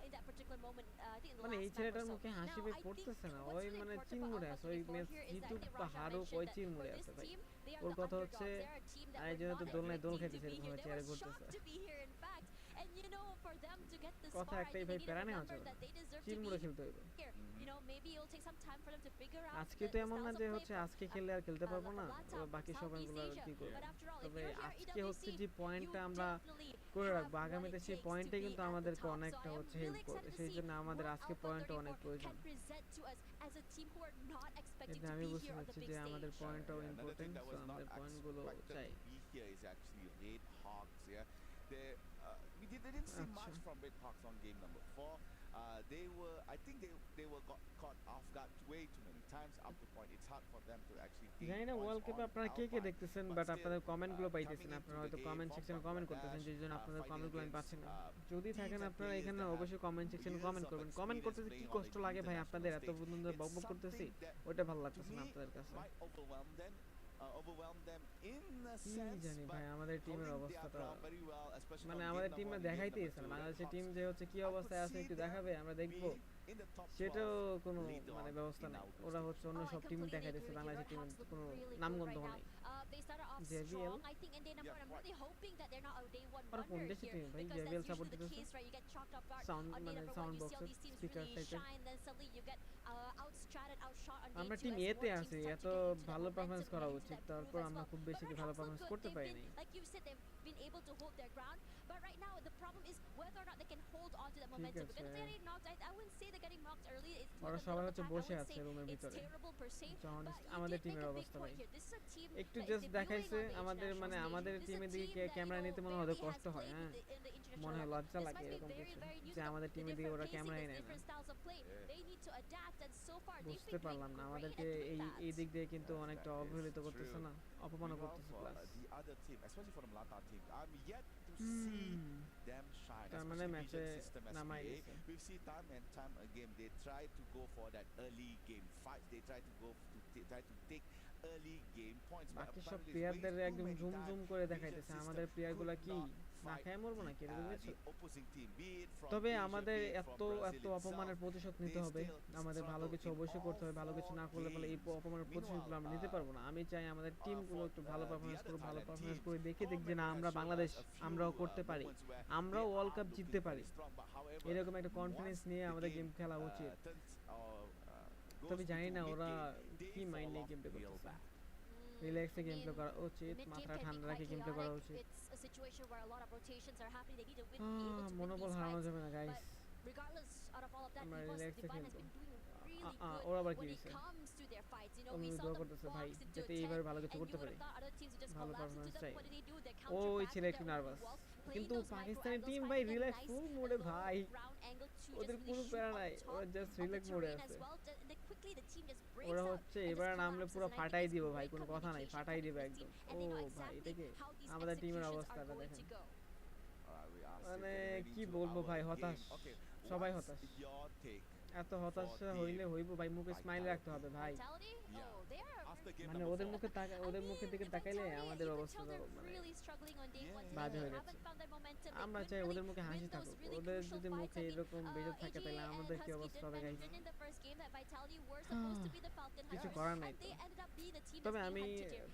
Speaker 12: in that particular moment. I think in the
Speaker 6: মানে এই
Speaker 12: last map
Speaker 6: ছেলেটার
Speaker 12: or so.
Speaker 6: মুখে হাসি
Speaker 12: Now,
Speaker 6: পেয়ে
Speaker 12: I think
Speaker 6: পড়তেছে না
Speaker 12: what's
Speaker 6: ওই
Speaker 12: really
Speaker 6: মানে
Speaker 12: important
Speaker 6: চিনমুড়ে
Speaker 12: about
Speaker 6: আছে ওই
Speaker 12: Alpha 34 here is that
Speaker 6: YouTube
Speaker 12: Rasha
Speaker 6: পাহাড়ও
Speaker 12: mentioned
Speaker 6: কই
Speaker 12: that
Speaker 6: চিরমুড়ে
Speaker 12: for
Speaker 6: আছে
Speaker 12: this
Speaker 6: ভাই
Speaker 12: team, they are
Speaker 6: or
Speaker 12: the
Speaker 6: কথা
Speaker 12: underdogs.
Speaker 6: হচ্ছে
Speaker 12: They're a team that
Speaker 6: আরে
Speaker 12: were
Speaker 6: যেন
Speaker 12: not
Speaker 6: তো দোলনায় দোল
Speaker 12: expecting to
Speaker 6: খাইতেছে
Speaker 12: be
Speaker 6: এরকম
Speaker 12: here.
Speaker 6: ভাবে
Speaker 12: They
Speaker 6: চেয়ারে
Speaker 12: were
Speaker 6: ঘুরতেছে
Speaker 12: shocked to be here, in fact. And you know, for them to get this
Speaker 6: কথা
Speaker 12: far, I
Speaker 6: একটাই
Speaker 12: think
Speaker 6: ভাই
Speaker 12: they need to
Speaker 6: প্যারা নেওয়া
Speaker 12: remember
Speaker 6: যাবে
Speaker 12: that
Speaker 6: না
Speaker 12: they deserve to
Speaker 6: চিরমুড়ে
Speaker 12: be
Speaker 6: খেলতে হইবে
Speaker 12: here. You know, maybe it'll take some time for them to figure out
Speaker 6: আজকে তো এমন না যে হচ্ছে আজকে খেললে আর খেলতে পারবো না বাকি সময়গুলো আর কি করবো তবে আজকে হচ্ছে যে পয়েন্টটা আমরা করে রাখবো আগামীতে সেই পয়েন্টে কিন্তু আমাদেরকে অনেকটা হচ্ছে হেল্প করবে সেই জন্য আমাদের আজকে পয়েন্টটা অনেক প্রয়োজন এটা আমি বুঝতে পারছি যে আমাদের পয়েন্টটাও ইম্পর্টেন্ট সো আমাদের পয়েন্টগুলো চাই
Speaker 13: Here is actually Red Hawks. Yeah, we didn't see much from Red Hawks on game number 4. They were, I think they were got caught off guard way too many times up to point. It's hard for them to actually.
Speaker 6: জানি না world কাপে আপনারা কে কে দেখতেছেন but আপনাদের কমেন্টগুলো পাইতেছেন আপনারা হয়তো কমেন্ট সেকশনে কমেন্ট করতেছেন যে জন্য আপনাদের কমেন্টগুলো আমি পাচ্ছি না যদি থাকেন আপনারা এখানে অবশ্যই কমেন্ট সেকশনে কমেন্ট করবেন কমেন্ট করতে কি কষ্ট লাগে ভাই আপনাদের এত পর্যন্ত বকবক করতেছি ওটা ভালো লাগতেছে না আপনাদের কাছে
Speaker 13: Overwhelm them in a
Speaker 6: কি
Speaker 13: sense,
Speaker 6: জানি ভাই আমাদের টিমের অবস্থাটা
Speaker 13: very well, especially
Speaker 6: মানে
Speaker 13: on
Speaker 6: আমাদের
Speaker 13: game
Speaker 6: টিমে
Speaker 13: number one,
Speaker 6: দেখাইতেই
Speaker 13: game
Speaker 6: আছে না
Speaker 13: number two.
Speaker 6: বাংলাদেশের টিম যে হচ্ছে কি অবস্থায় আছে একটু দেখাবে আমরা দেখবো সেটাও কোনো মানে ব্যবস্থা নেই ওরা হচ্ছে অন্য সব টিম দেখাইতেছে বাংলাদেশের টিমের কোনো নামগন্ধ নেই জেভিএল আর কোন দেশের টিম ভাই জেভিএল সাপোর্ট দিতেছে সাউন্ড মানে সাউন্ড বক্স স্পিকার টাইপের আমরা টিম এতে আছি এত ভালো পারফরম্যান্স করা উচিত তারপর আমরা খুব বেশি কি ভালো পারফরম্যান্স করতে পারিনি
Speaker 12: like you said they've been able to hold their ground but right now the problem is whether or not they can hold on to that momentum because they're getting knocked I wouldn't say they're getting knocked early it's
Speaker 6: ওরা সবাই হচ্ছে বসে আছে রুমের ভিতরে আমাদের টিমের অবস্থা ভাই একটু জাস্ট দেখাইছে আমাদের মানে আমাদের টিমের দিকে ক্যামেরা নিতে মনে হয় কষ্ট হয় হ্যাঁ মনে হয় লজ্জা লাগে এরকম কিছু যে আমাদের টিমের দিকে ওরা ক্যামেরাই নেয় না বুঝতে পারলাম না আমাদেরকে এই দিক দিয়ে কিন্তু অনেকটা অবহেলিত করতেছে না অপমান করতেছে plus
Speaker 13: the other team, especially for the Malata team, I'm yet to see them shine.
Speaker 6: তার মানে ম্যাচে নামাই গেছে
Speaker 13: We see time and time again they try to go for that early game fight. They try to go to try to take early game points.
Speaker 6: বাকি সব প্লেয়ারদের একদম zoom zoom করে দেখাইতেছে আমাদের প্লেয়ারগুলো কি না খায় মরবো না কি বুঝছো তবে আমাদের এত এত অপমানের প্রতিশোধ নিতে হবে আমাদের ভালো কিছু অবশ্যই করতে হবে ভালো কিছু না করলে বলে এই অপমানের প্রতিশোধগুলো আমরা নিতে পারবো না আমি চাই আমাদের টিমগুলো একটু ভালো পারফরম্যান্স করুক ভালো পারফরম্যান্স করে দেখে দেখ যে না আমরা বাংলাদেশ আমরাও করতে পারি আমরাও ওয়ার্ল্ড কাপ জিততে পারি এরকম একটা কনফিডেন্স নিয়ে আমাদের গেম খেলা উচিত তবে জানি না ওরা কি মাইন্ড নিয়ে গেমটা করতেছে রিল্যাক্সে গেম প্লে করা উচিত মাথা ঠান্ডা রেখে গেম প্লে করা উচিত মনোবল হারানো যাবে না গাইস আমরা রিল্যাক্সে খেলবো ওরা আবার কি হয়েছে আমি দোয়া করতেছে ভাই যাতে এইবার ভালো কিছু করতে পারি ভালো পারফরম্যান্স চাই ওই ছেলে একটু নার্ভাস কিন্তু পাকিস্তানি টিম ভাই রিল্যাক্স ফুল মোডে ভাই ওদের কোনো প্যারা নাই ওরা জাস্ট রিল্যাক্স মোডে আছে ওরা হচ্ছে এবার নামলে পুরো ফাটাই দিব ভাই কোনো কথা নাই ফাটাই দিবে একদম ও ভাই এটাকে আমাদের টিমের অবস্থাটা দেখেন মানে কি বলবো ভাই হতাশ সবাই হতাশ এত হতাশা হইলে হইব ভাই মুখে স্মাইল রাখতে হবে ভাই মানে ওদের মুখের দিকে তাকাইলে আমাদের অবস্থা মানে বাজে হয়ে যাচ্ছে আমরা চাই ওদের মুখে হাসি থাকুক ওদের যদি মুখে এরকম বেজে থাকে তাহলে আমাদের কি অবস্থা হবে গাইস কিছু করার নাই তবে আমি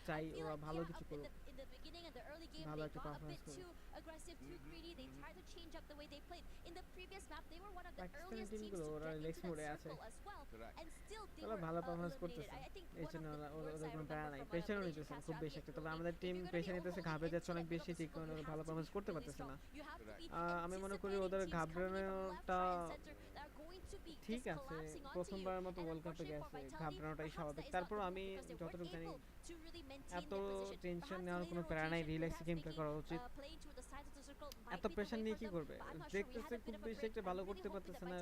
Speaker 6: চাই ওরা ভালো কিছু করুক ভালো একটা পারফরম্যান্স করুক পাকিস্তানি টিমগুলো ওরা রিল্যাক্স মোডে আছে ওরা ভালো পারফরম্যান্স করতেছে এই জন্য ওদের কোনো প্যারা নাই প্রেশারও নিতেছে খুব বেশি একটা তবে আমাদের টিম প্রেশার নিতেছে ঘাবড়ে যাচ্ছে অনেক বেশি ঠিক কারণে ওরা ভালো পারফরম্যান্স করতে পারতেছে না আমি মনে করি ওদের ঘাবড়ানোটা ঠিক আছে প্রথমবারের মতো ওয়ার্ল্ড কাপে গেছে ঘাবড়ানোটাই স্বাভাবিক তারপর আমি যতটুকু জানি এত টেনশন নেওয়ার কোনো প্যারা নাই রিল্যাক্সে গেম প্লে করা উচিত এত প্রেশার নিয়ে কি করবে দেখতেছে খুব বেশি একটা ভালো করতে পারতেছে না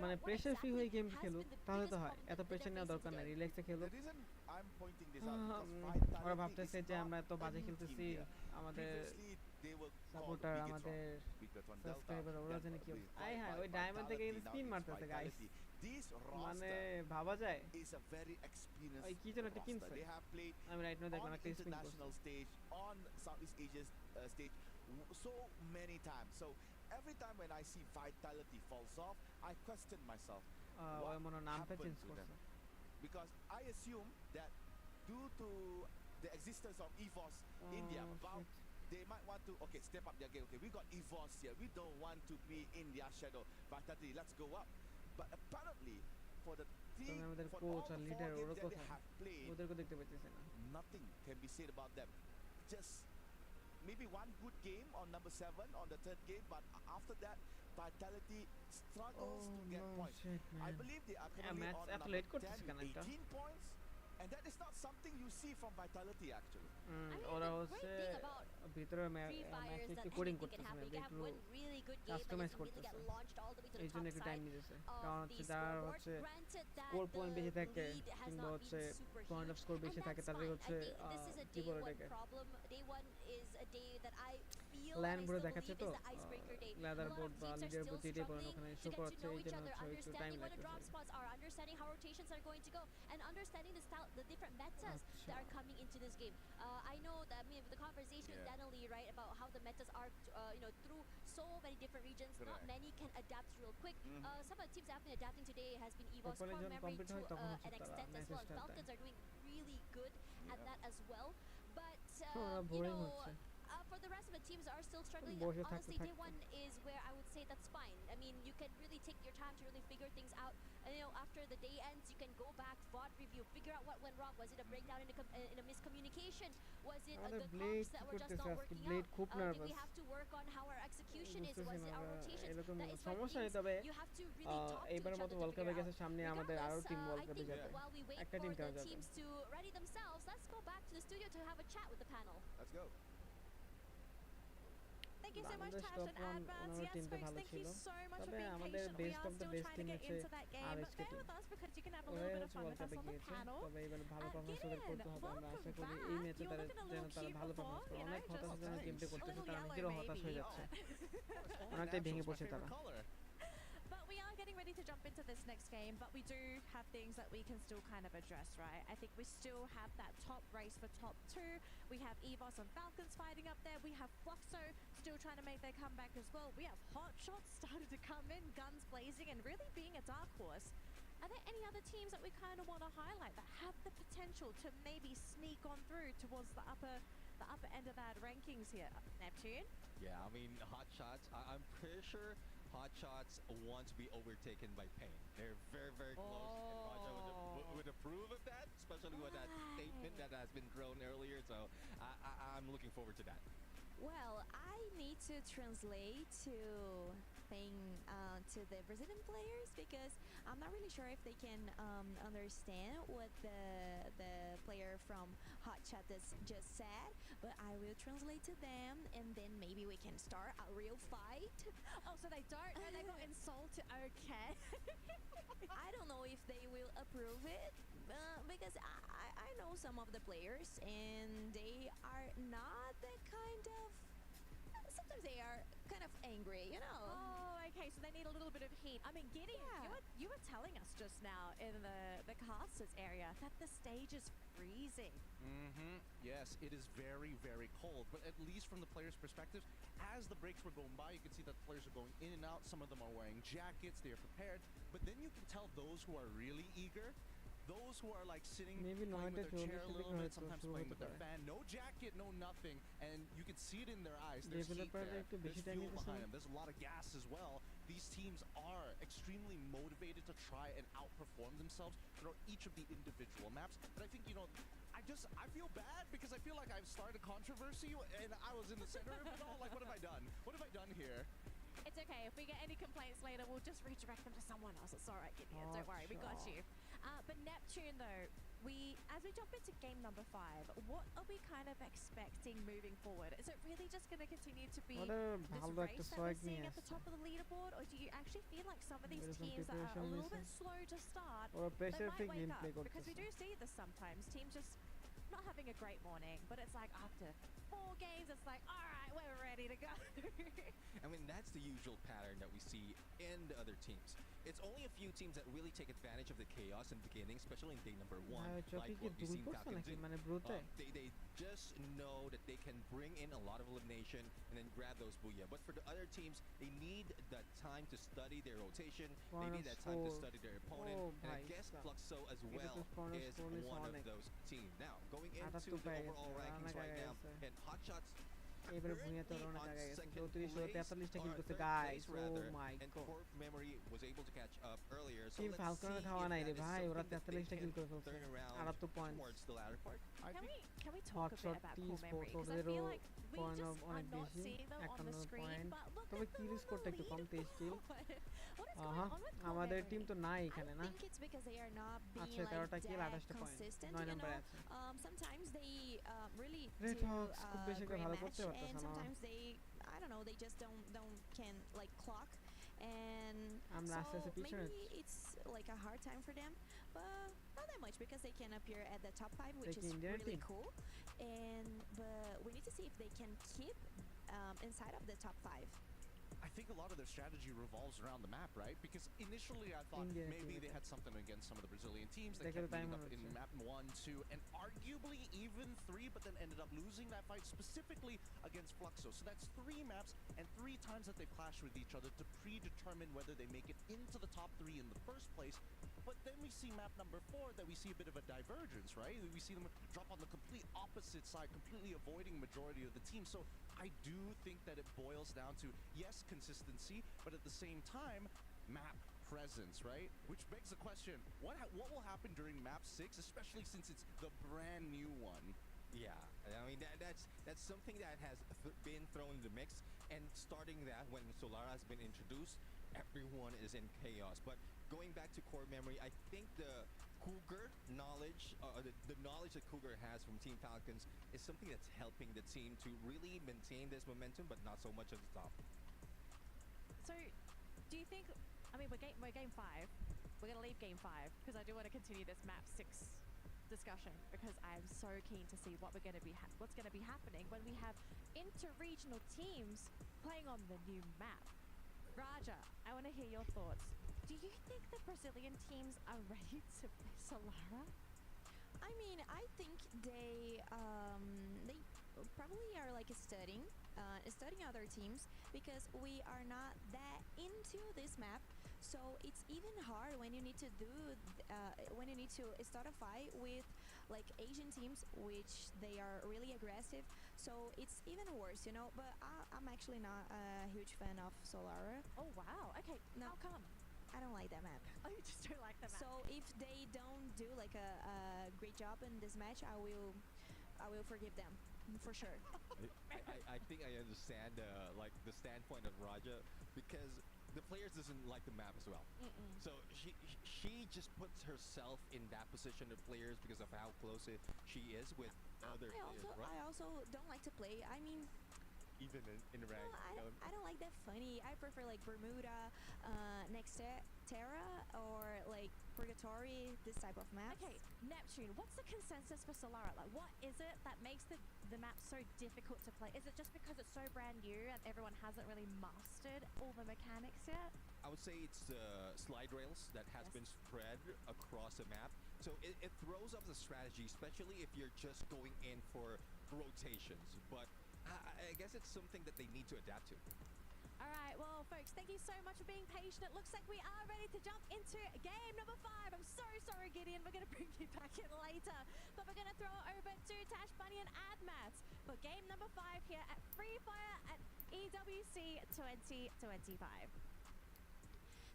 Speaker 6: মানে প্রেশার ফ্রি হয়ে গেম খেলুক তাহলে তো হয় এত প্রেশার নেওয়ার দরকার নাই রিল্যাক্সে খেলুক ওরা ভাবতেছে যে আমরা এত বাজে খেলতেছি আমাদের সাপোর্টার আমাদের সাবস্ক্রাইবার ওরা জানে কি আয় হ্যাঁ ওই ডায়মন্ড থেকে স্পিন মারতেছে গাইস মানে ভাবা যায় ওই কি যেন একটা কিনছে আমি রাইট নাও দেখলাম একটা স্পিন করছে
Speaker 13: on Southeast Asia's stage so many times. So every time when I see vitality falls off, I question myself.
Speaker 6: ওই মনে নামটা চেঞ্জ করছে
Speaker 13: Because I assume that due to the existence of EVOS India, they might want to step up their game. Okay, we got EVOS here. We don't want to be in their shadow. Vitality, let's go up. But apparently, for the team, for all the 4 games that they have played, nothing can be said about them. Just maybe one good game on number 7 on the third game, but after that, Vitality struggles to get points. I believe they are currently on number 10 with 18 points. And that is not something you see from Vitality actually.
Speaker 6: ওরা হচ্ছে ভিতরে ম্যাচে একটু coding করতেছে না একটু customise করতেছে এই জন্য একটু টাইম নিতেছে কারণ হচ্ছে যারা হচ্ছে স্কোর পয়েন্ট বেশি থাকে কিংবা হচ্ছে পয়েন্ট অফ স্কোর বেশি থাকে তাদের হচ্ছে কি বলে এটাকে ল্যান্ড বোর্ডে দেখাচ্ছে তো লেদার বোর্ড বা লিডার বোর্ড যেটাই বলেন ওখানে শো করাচ্ছে এই জন্য একটু টাইম লাগছে
Speaker 12: the different metas that are coming into this game. I know that the conversation with Daniel right about how the metas are through so many different regions. Not many can adapt real quick. Some of the teams that have been adapting today has been EVOS core memory to an extent as well. Falcons are doing really good at that as well. But for the rest of the teams that are still struggling, honestly, day one is where I would say that's fine. I mean, you can really take your time to really figure things out. And, after the day ends, you can go back, VOD review, figure out what went wrong. Was it a breakdown in a miscommunication? Was it the comps that were just not working out? Did we have to work on how our execution is? Was it our rotations? That is what means you have to really talk to each other to figure out. Regardless, I think while we wait for the teams to ready themselves, let's go back to the studio to have a chat with the panel.
Speaker 13: Let's go.
Speaker 8: Thank you so much, Tash and Advance. Yes, folks, thank you so much for being patient. We are still trying to get into that game. Bear with us because you can have a little bit of fun with us on the panel. Gideon, welcome. Back. You're looking a little cute before, just a little yellow maybe.
Speaker 6: অনেকটাই ভেঙে পড়ছে তারা
Speaker 8: But we are getting ready to jump into this next game, but we do have things that we can still kind of address, right? I think we still have that top race for top 2. We have EVOS and Falcons fighting up there. We have Fluxo still trying to make their comeback as well. We have Hot Shots started to come in, guns blazing, and really being a dark horse. Are there any other teams that we kind of want to highlight that have the potential to maybe sneak on through towards the upper end of that rankings here? Neptune?
Speaker 16: Yeah, I mean, Hot Shots, I'm pretty sure Hot Shots want to be overtaken by Pain. They're very, very close, and Raja would approve of that, especially with that statement that has been thrown earlier, so I'm looking forward to that.
Speaker 9: Well, I need to translate to the Brazilian players because I'm not really sure if they can understand what the player from Hot Chat just said, but I will translate to them and then maybe we can start a real fight.
Speaker 8: Oh, so they don't know they got insulted, okay.
Speaker 9: I don't know if they will approve it because I know some of the players and they are not that kind of sometimes they are kind of angry,
Speaker 8: Oh, okay, so they need a little bit of heat. I mean, Gideon, you were telling us just now in the casters area that the stage is freezing.
Speaker 11: Yes, it is very, very cold. But at least from the players' perspective, as the breaks were going by, you can see that the players are going in and out. Some of them are wearing jackets. They are prepared. But then you can tell those who are really eager, those who are like sitting, playing with their chair a little bit, sometimes playing with their fan, no jacket, no nothing, and you can see it in their eyes. There's heat there, there's fuel behind them, there's a lot of gas as well. These teams are extremely motivated to try and outperform themselves throughout each of the individual maps. But I think, I feel bad because I feel like I've started controversy and I was in the center of it all. Like, what have I done? What have I done here?
Speaker 8: It's okay. If we get any complaints later, we'll just redirect them to someone else. It's all right, Gideon. Don't worry, we got you. But Neptune, though, as we jump into game number 5, what are we kind of expecting moving forward? Is it really just going to continue to be this race that we're seeing at the top of the leaderboard, or do you actually feel like some of these teams that are a little bit slow to start, they might wake up? Because we do see this sometimes. Teams just not having a great morning, but it's like after 4 games, it's like, all right, we're ready to go.
Speaker 16: I mean, that's the usual pattern that we see in the other teams. It's only a few teams that really take advantage of the chaos in the beginning, especially in day number 1, like what we've seen Falcons do. They just know that they can bring in a lot of elimination and then grab those booyah. But for the other teams, they need that time to study their rotation. They need that time to study their opponent. And I guess Fluxo as well is one of those teams. Now, going into the overall rankings right now, and Hotshots
Speaker 6: এবারে ভুঁইয়া তো রওনা জায়গা গেছে 34 43টা kill করতে guys oh my god
Speaker 16: memory was able to catch up earlier, so
Speaker 6: team ফালকনের খাওয়া নাই রে ভাই ওরা 43টা কিল করে ফেলছে 78 point
Speaker 8: Can we talk a bit about core memory? Because I feel like we just are not seeing them on the screen, but look
Speaker 6: তবে কিল স্কোরটা একটু কম 23 কিল আমাদের টিম তো নাই এখানে না
Speaker 9: think it's because they are not being
Speaker 6: আচ্ছা 13টা কিল 28টা point
Speaker 9: consistent,
Speaker 6: 9
Speaker 9: you
Speaker 6: নম্বরে
Speaker 9: know.
Speaker 6: আছে
Speaker 9: Sometimes they really
Speaker 6: Red
Speaker 9: do
Speaker 6: Hawks খুব বেশি করে
Speaker 9: great
Speaker 6: ভালো
Speaker 9: match,
Speaker 6: করতে পারতেছে
Speaker 9: and
Speaker 6: না
Speaker 9: sometimes they, I don't know, they just don't can like clock, and so maybe it's like a hard time for them, but not that much because they can appear at the top 5, which is really cool, but we need to see if they can keep inside of the top 5.
Speaker 11: I think a lot of their strategy revolves around the map, right? Because initially I thought maybe they had something against some of the Brazilian teams that kept meeting up in map 1, 2, and arguably even 3, but then ended up losing that fight specifically against Fluxo. So that's 3 maps and 3 times that they've clashed with each other to predetermine whether they make it into the top 3 in the first place. But then we see map number 4 that we see a bit of a divergence, right? We see them drop on the complete opposite side, completely avoiding majority of the team. So I do think that it boils down to, yes, consistency, but at the same time, map presence, right? Which begs the question, what will happen during map 6, especially since it's the brand new one?
Speaker 16: Yeah, I mean, that's something that has been thrown in the mix, and starting that when Solara has been introduced, everyone is in chaos. But going back to core memory, I think the Cougar knowledge, the knowledge that Cougar has from Team Falcons is something that's helping the team to really maintain this momentum, but not so much at the top.
Speaker 8: So, do you think? I mean, we're game 5. We're gonna leave game 5 because I do want to continue this map 6 discussion because I'm so keen to see what's going to be happening when we have inter-regional teams playing on the new map. Raja, I want to hear your thoughts. Do you think the Brazilian teams are ready to play Solara?
Speaker 9: I mean, I think they probably are like studying other teams because we are not that into this map. So it's even hard when you need to start a fight with like Asian teams, which they are really aggressive. So it's even worse, you know. But I'm actually not a huge fan of Solara.
Speaker 8: Oh wow! Okay,
Speaker 9: no.
Speaker 8: How come?
Speaker 9: I don't like that map.
Speaker 8: Oh, you just don't like the map.
Speaker 9: So if they don't do like a great job in this match, I will forgive them for sure.
Speaker 16: I think I understand like the standpoint of Raja because the players doesn't like the map as well. So she just puts herself in that position of players because of how close she is with other players. Right?
Speaker 9: I also don't like to play. I mean,
Speaker 16: even in rank.
Speaker 9: I don't like that funny. I prefer like Bermuda, next Terra, or like Purgatory, this type of map.
Speaker 8: Okay, Neptune, what's the consensus for Solara? Like, what is it that makes the map so difficult to play? Is it just because it's so brand new and everyone hasn't really mastered all the mechanics yet?
Speaker 16: I would say it's the slide rails that has been spread across the map. So it throws off the strategy, especially if you're just going in for rotations. But I guess it's something that they need to adapt to.
Speaker 8: All right, well, folks, thank you so much for being patient. It looks like we are ready to jump into game number 5. I'm so sorry, Gideon. We're going to bring you back in later. But we're going to throw it over to Tash Bunny and Admat for game number 5 here at Free Fire at EWC 2025.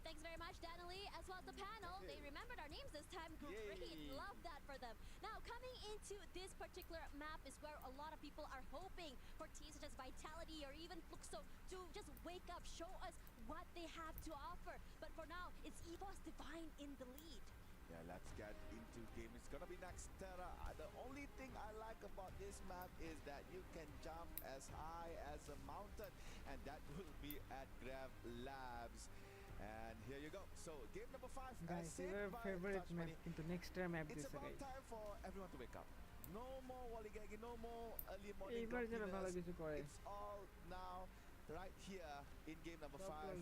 Speaker 12: Thanks very much, Danilee, as well as the panel. They remembered our names this time. Great, love that for them. Now, coming into this particular map is where a lot of people are hoping for teams such as Vitality or even Fluxo to just wake up, show us what they have to offer. But for now, it's EVOS Divine in the lead.
Speaker 13: Yeah, let's get into game. It's gonna be Nextera. The only thing I like about this map is that you can jump as high as a mountain, and that will be at Grav Labs. And here you go. So game number 5.
Speaker 6: Guys, your favorite map into Nextera map
Speaker 13: It's
Speaker 6: this
Speaker 13: about
Speaker 6: guys.
Speaker 13: time for everyone to wake up. No more wallygagging, no more early morning.
Speaker 6: এইবার যেন ভালো কিছু করে।
Speaker 13: It's all now right here in game number 5.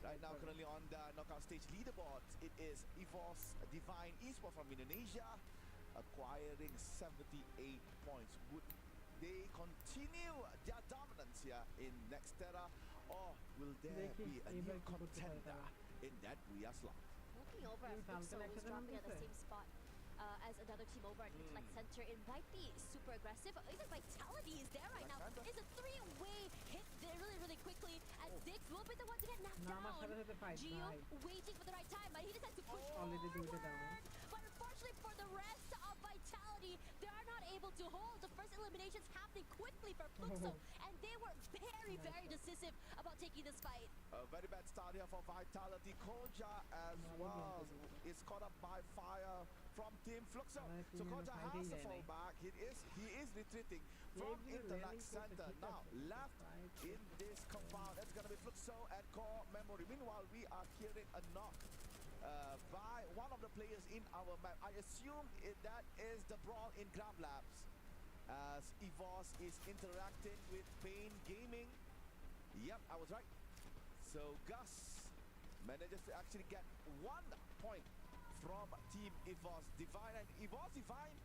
Speaker 13: Right now, currently on the knockout stage leaderboard, it is EVOS Divine Esports from Indonesia acquiring 78 points. Would they continue their dominance here in Nextera, or will there be a new contender in that Booyah slot?
Speaker 12: Looking over at Fluxo, who's dropping at the same spot as another team over at Intellect Center. It might be super aggressive. Even Vitality is there right now. It's a 3-way hit there really quickly, as Dix will be the one to get knocked down. Gio waiting for the right time, but he decides to push forward. But unfortunately for the rest of Vitality, they are not able to hold. The first eliminations happening quickly for Fluxo, and they were very decisive about taking this fight.
Speaker 13: A very bad start here for Vitality. Koja as well is caught up by fire from Team Fluxo. So Koja has to fall back. He is retreating from Intellect Center. Now left in this compound, it's gonna be Fluxo and Core Memory. Meanwhile, we are hearing a knock by one of the players in our map. I assume that is the brawl in Grab Labs, as EVOS is interacting with Pain Gaming. Yep, I was right. So Gus manages to actually get 1 point from Team EVOS Divine. And EVOS Divine,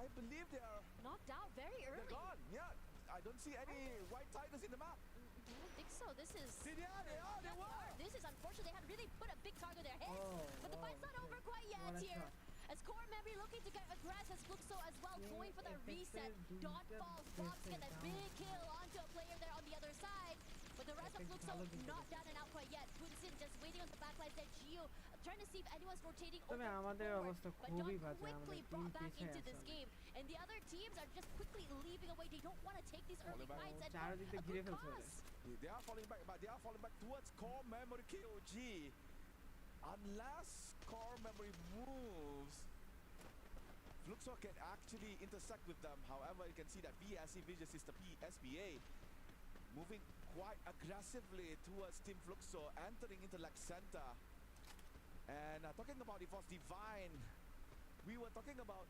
Speaker 13: I believe they are
Speaker 12: knocked out very early.
Speaker 13: They're gone. Yeah, I don't see any white tigers in the map.
Speaker 12: I don't think so. This is...
Speaker 13: They were.
Speaker 12: This is unfortunate. They had really put a big target on their head. But the fight's not over quite yet here. As Core Memory looking to get aggressive, Fluxo as well going for the reset. Dot falls, Bobs get that big kill onto a player there on the other side. But the rest of Fluxo not down and out quite yet. Punsin just waiting on the backlines there. Gio trying to see if anyone's rotating over forward. But Don quickly brought back into this game. And the other teams are just quickly leaving away. They don't want to take these early fights at a good cost.
Speaker 13: They are falling back, but they are falling back towards Core Memory KOG. Unless Core Memory moves, Fluxo can actually intersect with them. However, you can see that VSC Visual System SPA moving quite aggressively towards Team Fluxo, entering Intellect Center. And talking about EVOS Divine, we were talking about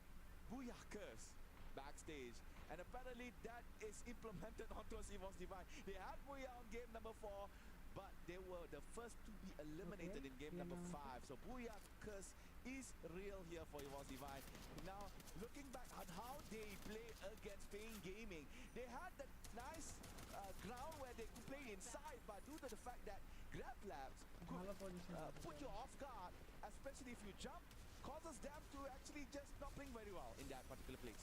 Speaker 13: Booyah Curse backstage, and apparently that is implemented onto EVOS Divine. They had Booyah on game number 4, but they were the first to be eliminated in game number 5. So Booyah Curse is real here for EVOS Divine. Now, looking back at how they play against Pain Gaming, they had that nice ground where they could play inside, but due to the fact that Grab Labs could put you off guard, especially if you jump, causes them to actually just not playing very well in that particular place.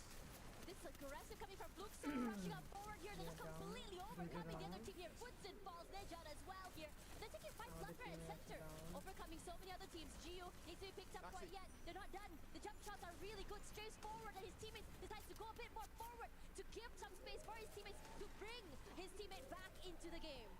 Speaker 12: This aggressive coming from Fluxo, rushing up forward here. They're just completely overcoming the other team here. Punsin falls, Nejad as well here. They're taking fights left, right, and center. Overcoming so many other teams. Gio needs to be picked up quite yet. They're not done. The jump shots are really good. Strays forward, and his teammates decides to go a bit more forward to give some space for his teammates to bring his teammate back into the game.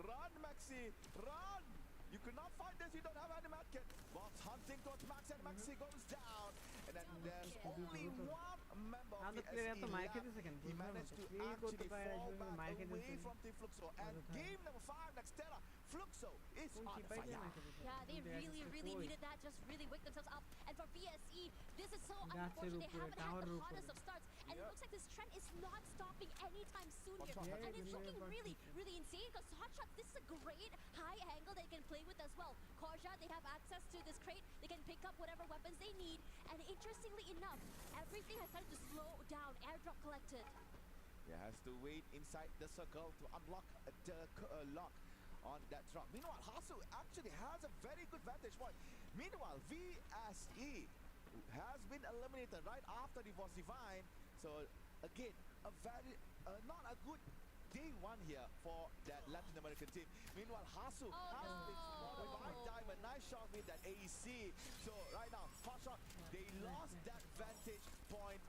Speaker 13: Run, Maxi, run! You could not find this, you don't have any medkit. Bots hunting towards Max, and Maxi goes down. And then there's only one member of the SE left. He managed to actually fall back away from Team Fluxo. And game number 5, Nextera, Fluxo is on fire.
Speaker 12: Yeah, they really needed that, just really wake themselves up. And for VSE, this is so unfortunate. They haven't had the hottest of starts. And it looks like this trend is not stopping anytime soon here. And it's looking really insane, because Hotshots, this is a great high angle they can play with as well. Korja, they have access to this crate. They can pick up whatever weapons they need. And interestingly enough, everything has started to slow down. Airdrop collected.
Speaker 13: He has to wait inside the circle to unlock the lock on that drop. Meanwhile, Hasu actually has a very good vantage point. Meanwhile, VSE has been eliminated right after EVOS Divine. So again, a very not a good day one here for that Latin American team. Meanwhile, Hasu has been spotted by Diamond. Nice shot with that AEC. So right now, hot shot, they lost that vantage point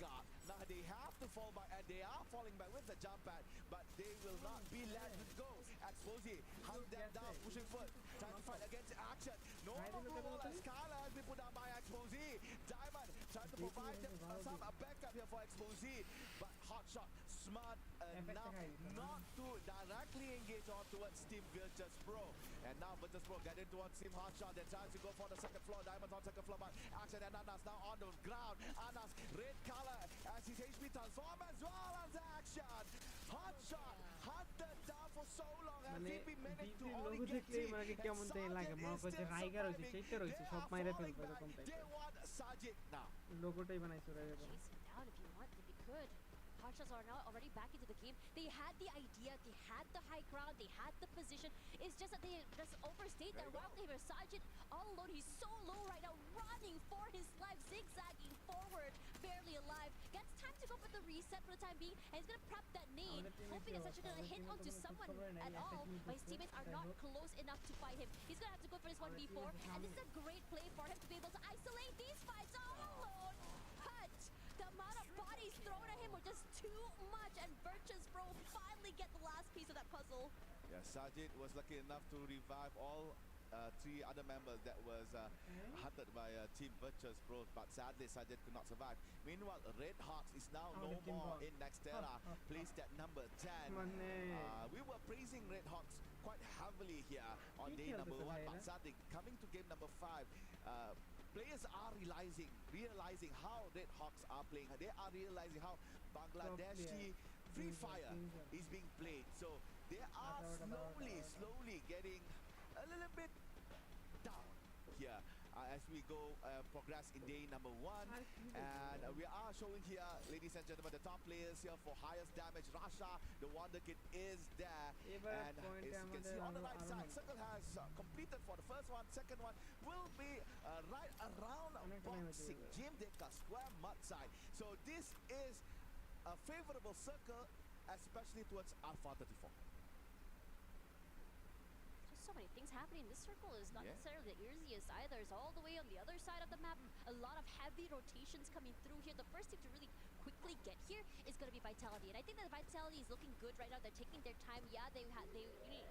Speaker 13: guard. Now they have to fall back, and they are falling back with the jump pad, but they will not be let go. Exposé hunt them down, pushing foot, trying to fight against action. No blue wall, and Skylar has been put down by Exposé. Diamond trying to provide them some backup here for Exposé, but hot shot smart enough not to directly engage on towards Team Virtus Pro. And now Virtus Pro get in towards Team Hotshot. They're trying to go for the second floor. Diamonds on second floor, but action and Anas now on the ground. Anas red color as his HP transform as well as action. Hotshot hunted down for so long and VP managed to only get team. And Sajid they want Sajid now.
Speaker 12: Chase him down if you want, if you could. Hotshots are now already back into the game. They had the idea, they had the high ground, they had the position. It's just that they just overstayed their wild flavor. Sajid all alone, he's so low right now, running for his life, zigzagging forward, barely alive. Gets time to go for the reset for the time being, and he's gonna prep that nade, hoping that Sajid gonna hit onto someone at all, but his teammates are not close enough to fight him. He's gonna have to go for this 1v4, and this is a great play for him to be able to isolate these fights all alone. But the amount of bodies thrown at him were just too much, and Virtus Pro finally get the last piece of that puzzle.
Speaker 13: Yeah, Sajid was lucky enough to revive all three other members that was hunted by Team Virtus Pro, but sadly Sajid could not survive. Meanwhile, Red Hawks is now no more in Nextera, placed at number 10. We were praising Red Hawks quite heavily here on day number 1, but sadly coming to game number 5, players are realizing how Red Hawks are playing. They are realizing how Bangladeshi Free Fire is being played. So they are slowly getting a little bit down here as we go progress in day number 1. And we are showing here, ladies and gentlemen, the top players here for highest damage. Rasha, the Wonder Kid, is there. And as you can see on the right side, Circle has completed for the first one. Second one will be right around boxing Gym Deka Square mud side. So this is a favorable circle, especially towards Alpha 34.
Speaker 12: So many things happening. This circle is not necessarily the easiest either. It's all the way on the other side of the map. A lot of heavy rotations coming through here. The first team to really quickly get here is going to be Vitality, and I think that Vitality is looking good right now. They're taking their time. Yeah, they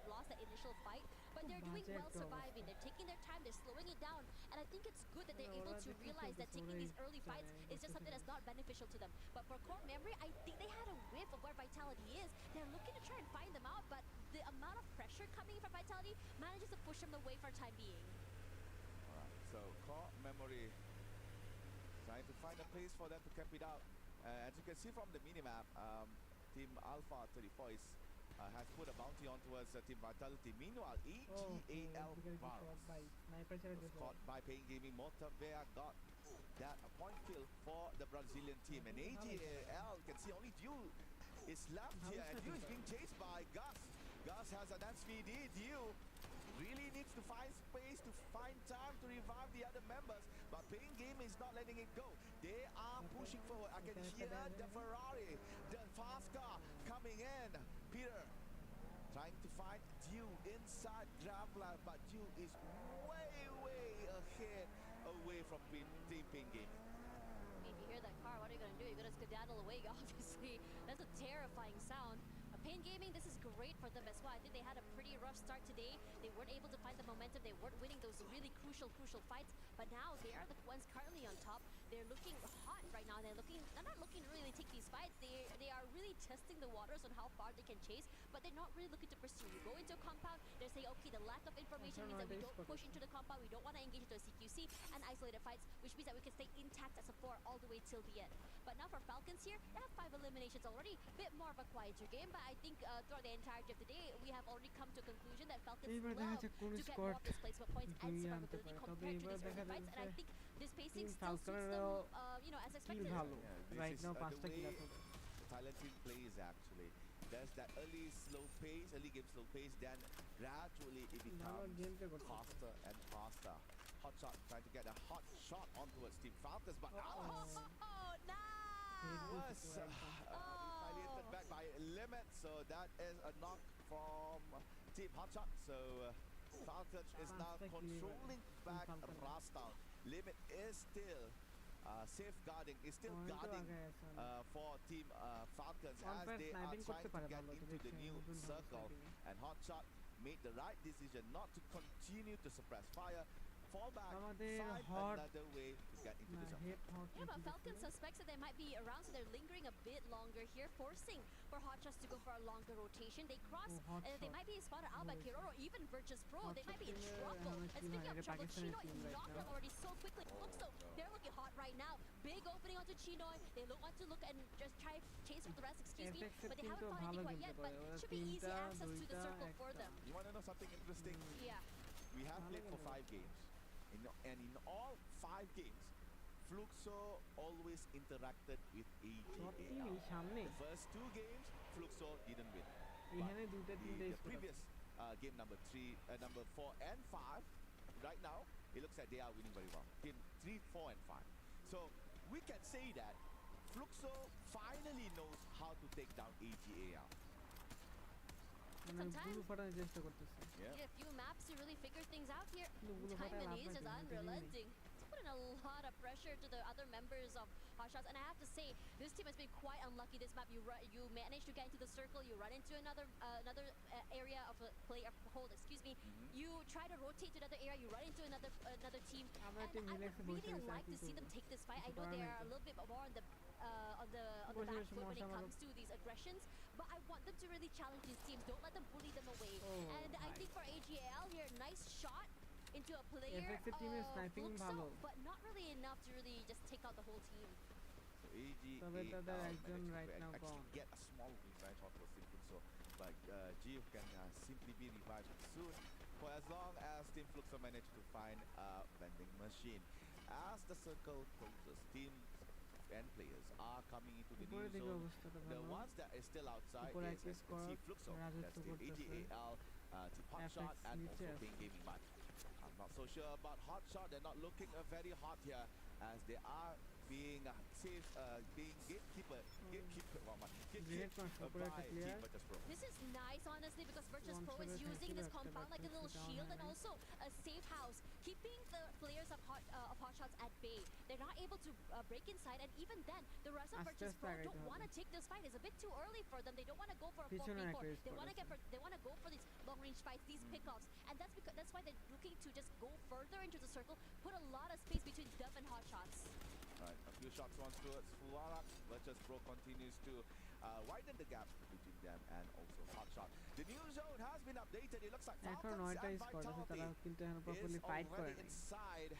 Speaker 12: lost that initial fight, but they're doing well surviving. They're taking their time. They're slowing it down, and I think it's good that they're able to realize that taking these early fights is just something that's not beneficial to them. But for Core Memory, I think they had a whiff of where Vitality is. They're looking to try and find them out, but the amount of pressure coming from Vitality manages to push them away for the time being.
Speaker 13: Alright, so Core Memory trying to find a place for them to camp it out. As you can see from the minimap, Team Alpha 34 has put a bounty on towards Team Vitality. Meanwhile, EGAL Barros was caught by Pain Gaming. Montavea got that point kill for the Brazilian team. And AGAL, you can see only Dew is left here, and Dew is being chased by Gus. Gus has an SVD. Dew really needs to find space, to find time to revive the other members, but Pain Gaming is not letting it go. They are pushing forward. I can hear the Ferrari, the fast car coming in. Peter trying to find Dew inside Grappler, but Dew is way ahead, away from Team Pain Gaming.
Speaker 12: If you hear that car, what are you going to do? You're going to skedaddle away, obviously. That's a terrifying sound. Pain Gaming, this is great for them as well. I think they had a pretty rough start today. They weren't able to find the momentum. They weren't winning those really crucial fights. But now they are the ones currently on top. They're looking hot right now. They're not looking to really take these fights. They are really testing the waters on how far they can chase, but they're not really looking to pursue. You go into a compound, they're saying, okay, the lack of information means that we don't push into the compound. We don't want to engage into a CQC and isolated fights, which means that we can stay intact as a 4 all the way till the end. But now for Falcons here, they have 5 eliminations already. A bit more of a quieter game, but I think throughout the entirety of the day, we have already come to a conclusion that Falcons love to get more of displacement points and survivability compared to these early fights, and I think this pacing still suits them, as expected.
Speaker 6: Right now,
Speaker 13: the way Thailand team plays actually. There's that early game slow pace, then gradually it becomes faster and faster. Hotshot trying to get a hot shot on towards Team Falcons, but
Speaker 12: nice!
Speaker 13: was retaliated back by Limit. So that is a knock from Team Hotshot. So Falcons is now controlling back Rastown. Limit is still safeguarding, is still guarding for Team Falcons as they are trying to get into the new circle. And Hotshot made the right decision not to continue to suppress fire. Fall back, find another way to get into the zone.
Speaker 12: Yeah, but Falcon suspects that they might be around, so they're lingering a bit longer here, forcing for Hotshots to go for a longer rotation. They cross, they might be spotted out by Kiroro or even Virtus Pro. They might be in trouble. And speaking of trouble, Chinoy knocked them already so quickly. Looks though, they're looking hot right now. Big opening onto Chinoy. They want to look and just try chase with the rest, excuse me. But they haven't found anything quite yet, but it should be easy access to the circle for them.
Speaker 13: You want to know something interesting?
Speaker 12: Yeah.
Speaker 13: We have played for 5 games. And in all 5 games, Fluxo always interacted with AGAL. The first 2 games, Fluxo didn't win. But the previous game number 4 and 5, right now, it looks like they are winning very well. Game 3, 4 and 5. So we can say that Fluxo finally knows how to take down AGAL.
Speaker 6: Sometimes
Speaker 12: a few maps to really figure things out here. Taiwanese is unrelenting. It's putting a lot of pressure to the other members of Hotshots, and I have to say, this team has been quite unlucky this map. You manage to get into the circle, you run into another area of a hold, excuse me. You try to rotate to another area, you run into another team. And I would really like to see them take this fight. I know they are a little bit more on the back foot when it comes to these aggressions, but I want them to really challenge these teams. Don't let them bully them away. And I think for AGAL here, nice shot into a player Fluxo, but not really enough to really just take out the whole team.
Speaker 13: So AGAL managed to actually get a small revenge off of Fluxo, but Gio can simply be revived soon for as long as Team Fluxo managed to find a vending machine. As the circle closes, teams and players are coming into the new zone. The ones that are still outside is, as you can see, Fluxo, that's the AGAL, Team Hotshot, and also Pain Gaming. But I'm not so sure about Hotshot. They're not looking very hot here, as they are being being gatekeeper by Team Virtus Pro.
Speaker 12: This is nice, honestly, because Virtus Pro is using this compound like a little shield and also a safe house, keeping the players of Hotshots at bay. They're not able to break inside, and even then, the rest of Virtus Pro don't want to take this fight. It's a bit too early for them. They don't want to go for a 4v4. They want to go for these long-range fights, these pickoffs, and that's why they're looking to just go further into the circle, put a lot of space between them and Hotshots.
Speaker 13: Right, a few shots once towards Fuwara. Virtus Pro continues to widen the gap between them and also Hotshot. The new zone has been updated. It looks like Falcons and Vitality is already inside.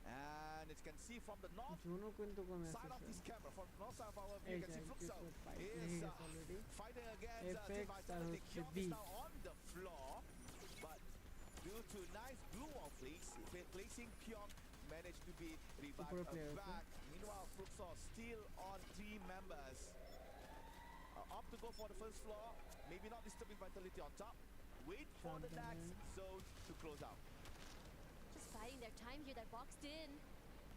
Speaker 13: And it can see from the north side of this camera, from the north side of our view, you can see Fluxo is fighting against Team Vitality. Kyong is now on the floor, but due to nice blue wall placing Kyong, managed to be revived back. Meanwhile, Fluxo still on 3 members. Up to go for the first floor. Maybe not disturbing Vitality on top. Wait for the next zone to close out.
Speaker 12: Just biding their time here. They're boxed in.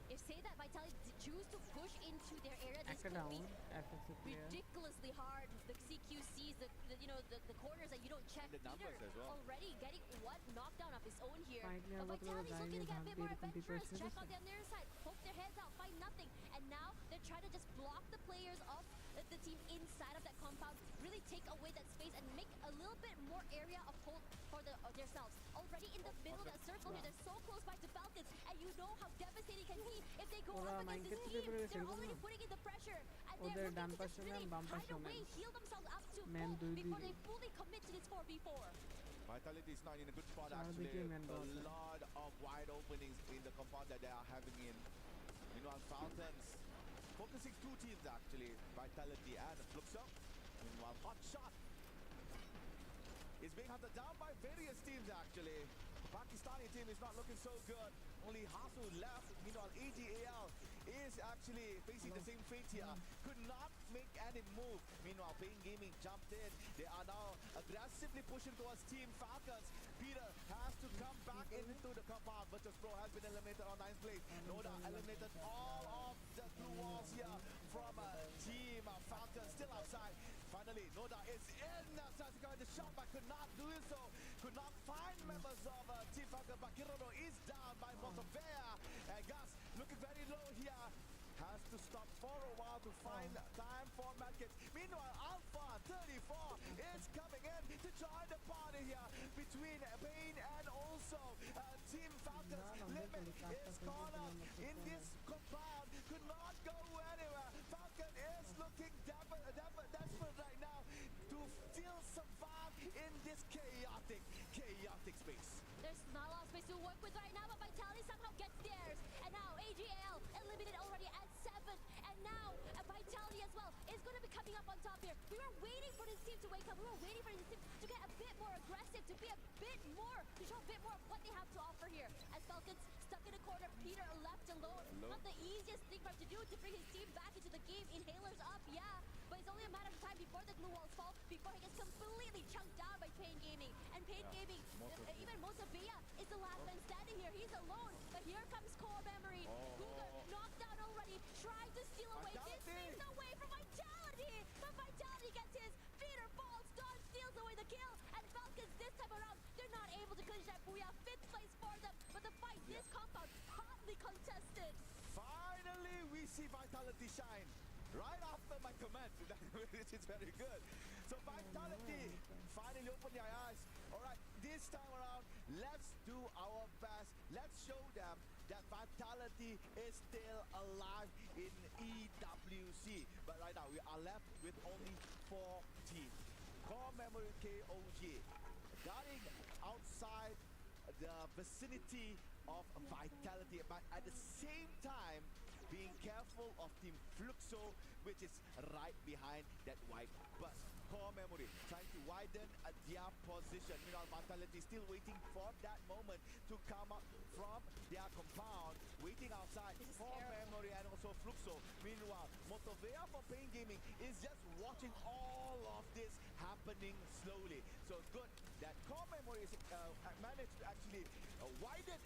Speaker 12: If say that Vitality choose to push into their area, this could be ridiculously hard. The CQCs, the corners that you don't check.
Speaker 13: The numbers as well.
Speaker 12: Already getting one knockdown of his own here. But Vitality's looking to get a bit more adventurous. Check on the near side. Poke their heads out. Find nothing. And now they're trying to just block the players of the team inside of that compound. Really take away that space and make a little bit more area of hold for themselves. Already in the middle of that circle here. They're so close by to Falcons. And you know how devastating it can be. If they go up against this team, they're already putting in the pressure, and they're looking to just really hide away, heal themselves up to full before they fully commit to this 4v4.
Speaker 13: Vitality is not in a good spot actually. A lot of wide openings in the compound that they are having in. Meanwhile, Falcons focusing 2 teams actually, Vitality and Fluxo. Meanwhile, Hotshot is being hunted down by various teams actually. The Pakistani team is not looking so good. Only Hasu left. Meanwhile, AGAL is actually facing the same fate here. Could not make any move. Meanwhile, Pain Gaming jumped in. They are now aggressively pushing towards Team Falcons. Peter has to come back into the compound. Virtus Pro has been eliminated on 9th place. Noda eliminated all of the blue walls here from Team Falcons. Still outside. Final finally, Noda is in. Tries to go in the shot, but could not do so. Could not find members of Team Falcon, but Kirono is down by Montevea. And Gus looking very low here. Has to stop for a while to find time for medkits. Meanwhile, Alpha 34 is coming in to join the party here between Pain and also Team Falcons. Limit is caught up in this compound. Could not go anywhere. Falcon is looking desperate right now to still survive in this chaotic space.
Speaker 12: There's not a lot of space to work with right now, but Vitality somehow gets theirs. And now AGL eliminated already at 7. And now Vitality as well is going to be coming up on top here. We were waiting for this team to wake up. We were waiting for this team to get a bit more aggressive, to be a bit more, to show a bit more of what they have to offer here. As Falcons stuck in a corner, Peter left alone. Not the easiest thing for him to do to bring his team back into the game. Inhalers up, yeah, but it's only a matter of time before the glue walls fall, before he gets completely chunked down by Pain Gaming. And Pain Gaming, even Motavia is the last man standing here. He's alone, but here comes Core Memory. Cougar knocked down already, tried to steal away. This means away from Vitality, but Vitality gets his. Peter falls, Dawn steals away the kill, and Falcons this time around, they're not able to clinch that booyah. 5th place for them, but the fight, this compound, hotly contested.
Speaker 13: Finally, we see Vitality shine. Right after my comment, which is very good. So Vitality finally open their eyes. All right, this time around, let's do our best. Let's show them that Vitality is still alive in EWC. But right now, we are left with only 4 teams. Core Memory KOG, guarding outside the vicinity of Vitality, but at the same time, being careful of Team Fluxo, which is right behind that white bus. Core Memory trying to widen their position. Meanwhile, Vitality still waiting for that moment to come up from their compound, waiting outside. Core Memory and also Fluxo. Meanwhile, Motovea for Pain Gaming is just watching all of this happening slowly. So good that Core Memory is managed to actually widen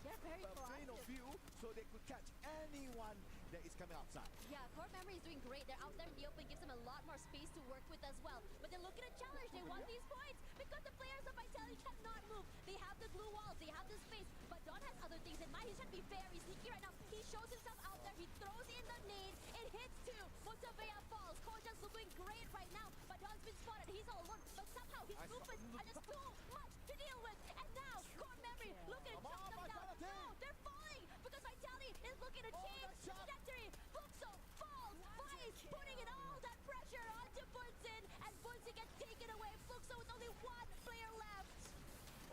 Speaker 12: They're very
Speaker 13: plane of view so they could catch anyone that is coming outside.
Speaker 12: Yeah, Core Memory is doing great. They're out there in the open, gives them a lot more space to work with as well. But they're looking at challenge. They want these points because the players of Vitality cannot move. They have the glue walls, they have the space, but Don has other things in mind. He's trying to be very sneaky right now. He shows himself out there. He throws in the nade. It hits 2. Motavea falls. Koja's doing great right now, but Don's been spotted. He's all alone, but somehow his movements are just too much to deal with. And now Core Memory looking to chop them down. No, they're falling because Vitality is looking to change trajectory. Fluxo falls. Vice putting in all that pressure onto Bunsen, and Bunsen gets taken away. Fluxo with only 1 player left.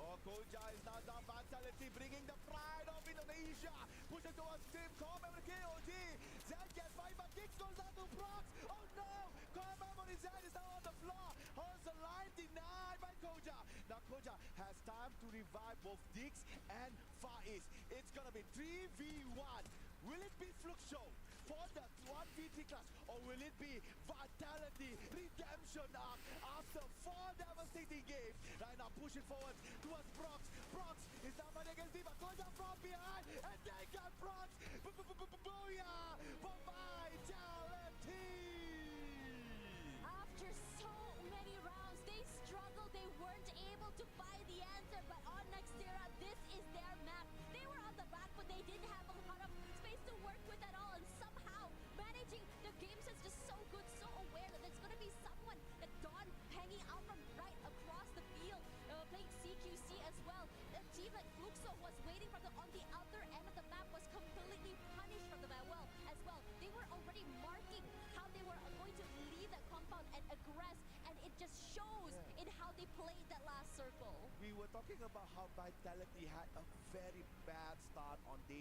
Speaker 13: Oh, Koja is now down. Vitality bringing the pride of Indonesia. Pushing towards Team Core Memory KOG. Zed gets 5, but Dix goes down to Prox. Oh no! Core Memory Zed is now on the floor. Holds the line, denied by Koja. Now Koja has time to revive both Dix and Far East. It's gonna be 3v1. Will it be Fluxo for the 1v3 class, or will it be Vitality redemption arc after 4 devastating games? Right now pushing forward towards Prox. Prox is now running against Diva. Koja from behind, and they got Prox. Booyah for Vitality!
Speaker 12: After so many rounds, they struggled. They weren't able to find the answer, but on Nextera, this is their map. They were on the back, but they didn't have a lot of space to work with at all, and somehow managing the game sense just so good, so aware that there's going to be someone that Dawn hanging out from right across the field, playing CQC as well. The team that Fluxo was waiting for on the other end of the map was completely punished from the map as well. They were already marking how they were going to leave that compound and aggress, and it just shows in how they played that last circle.
Speaker 13: We were talking about how Vitality had a very bad start on day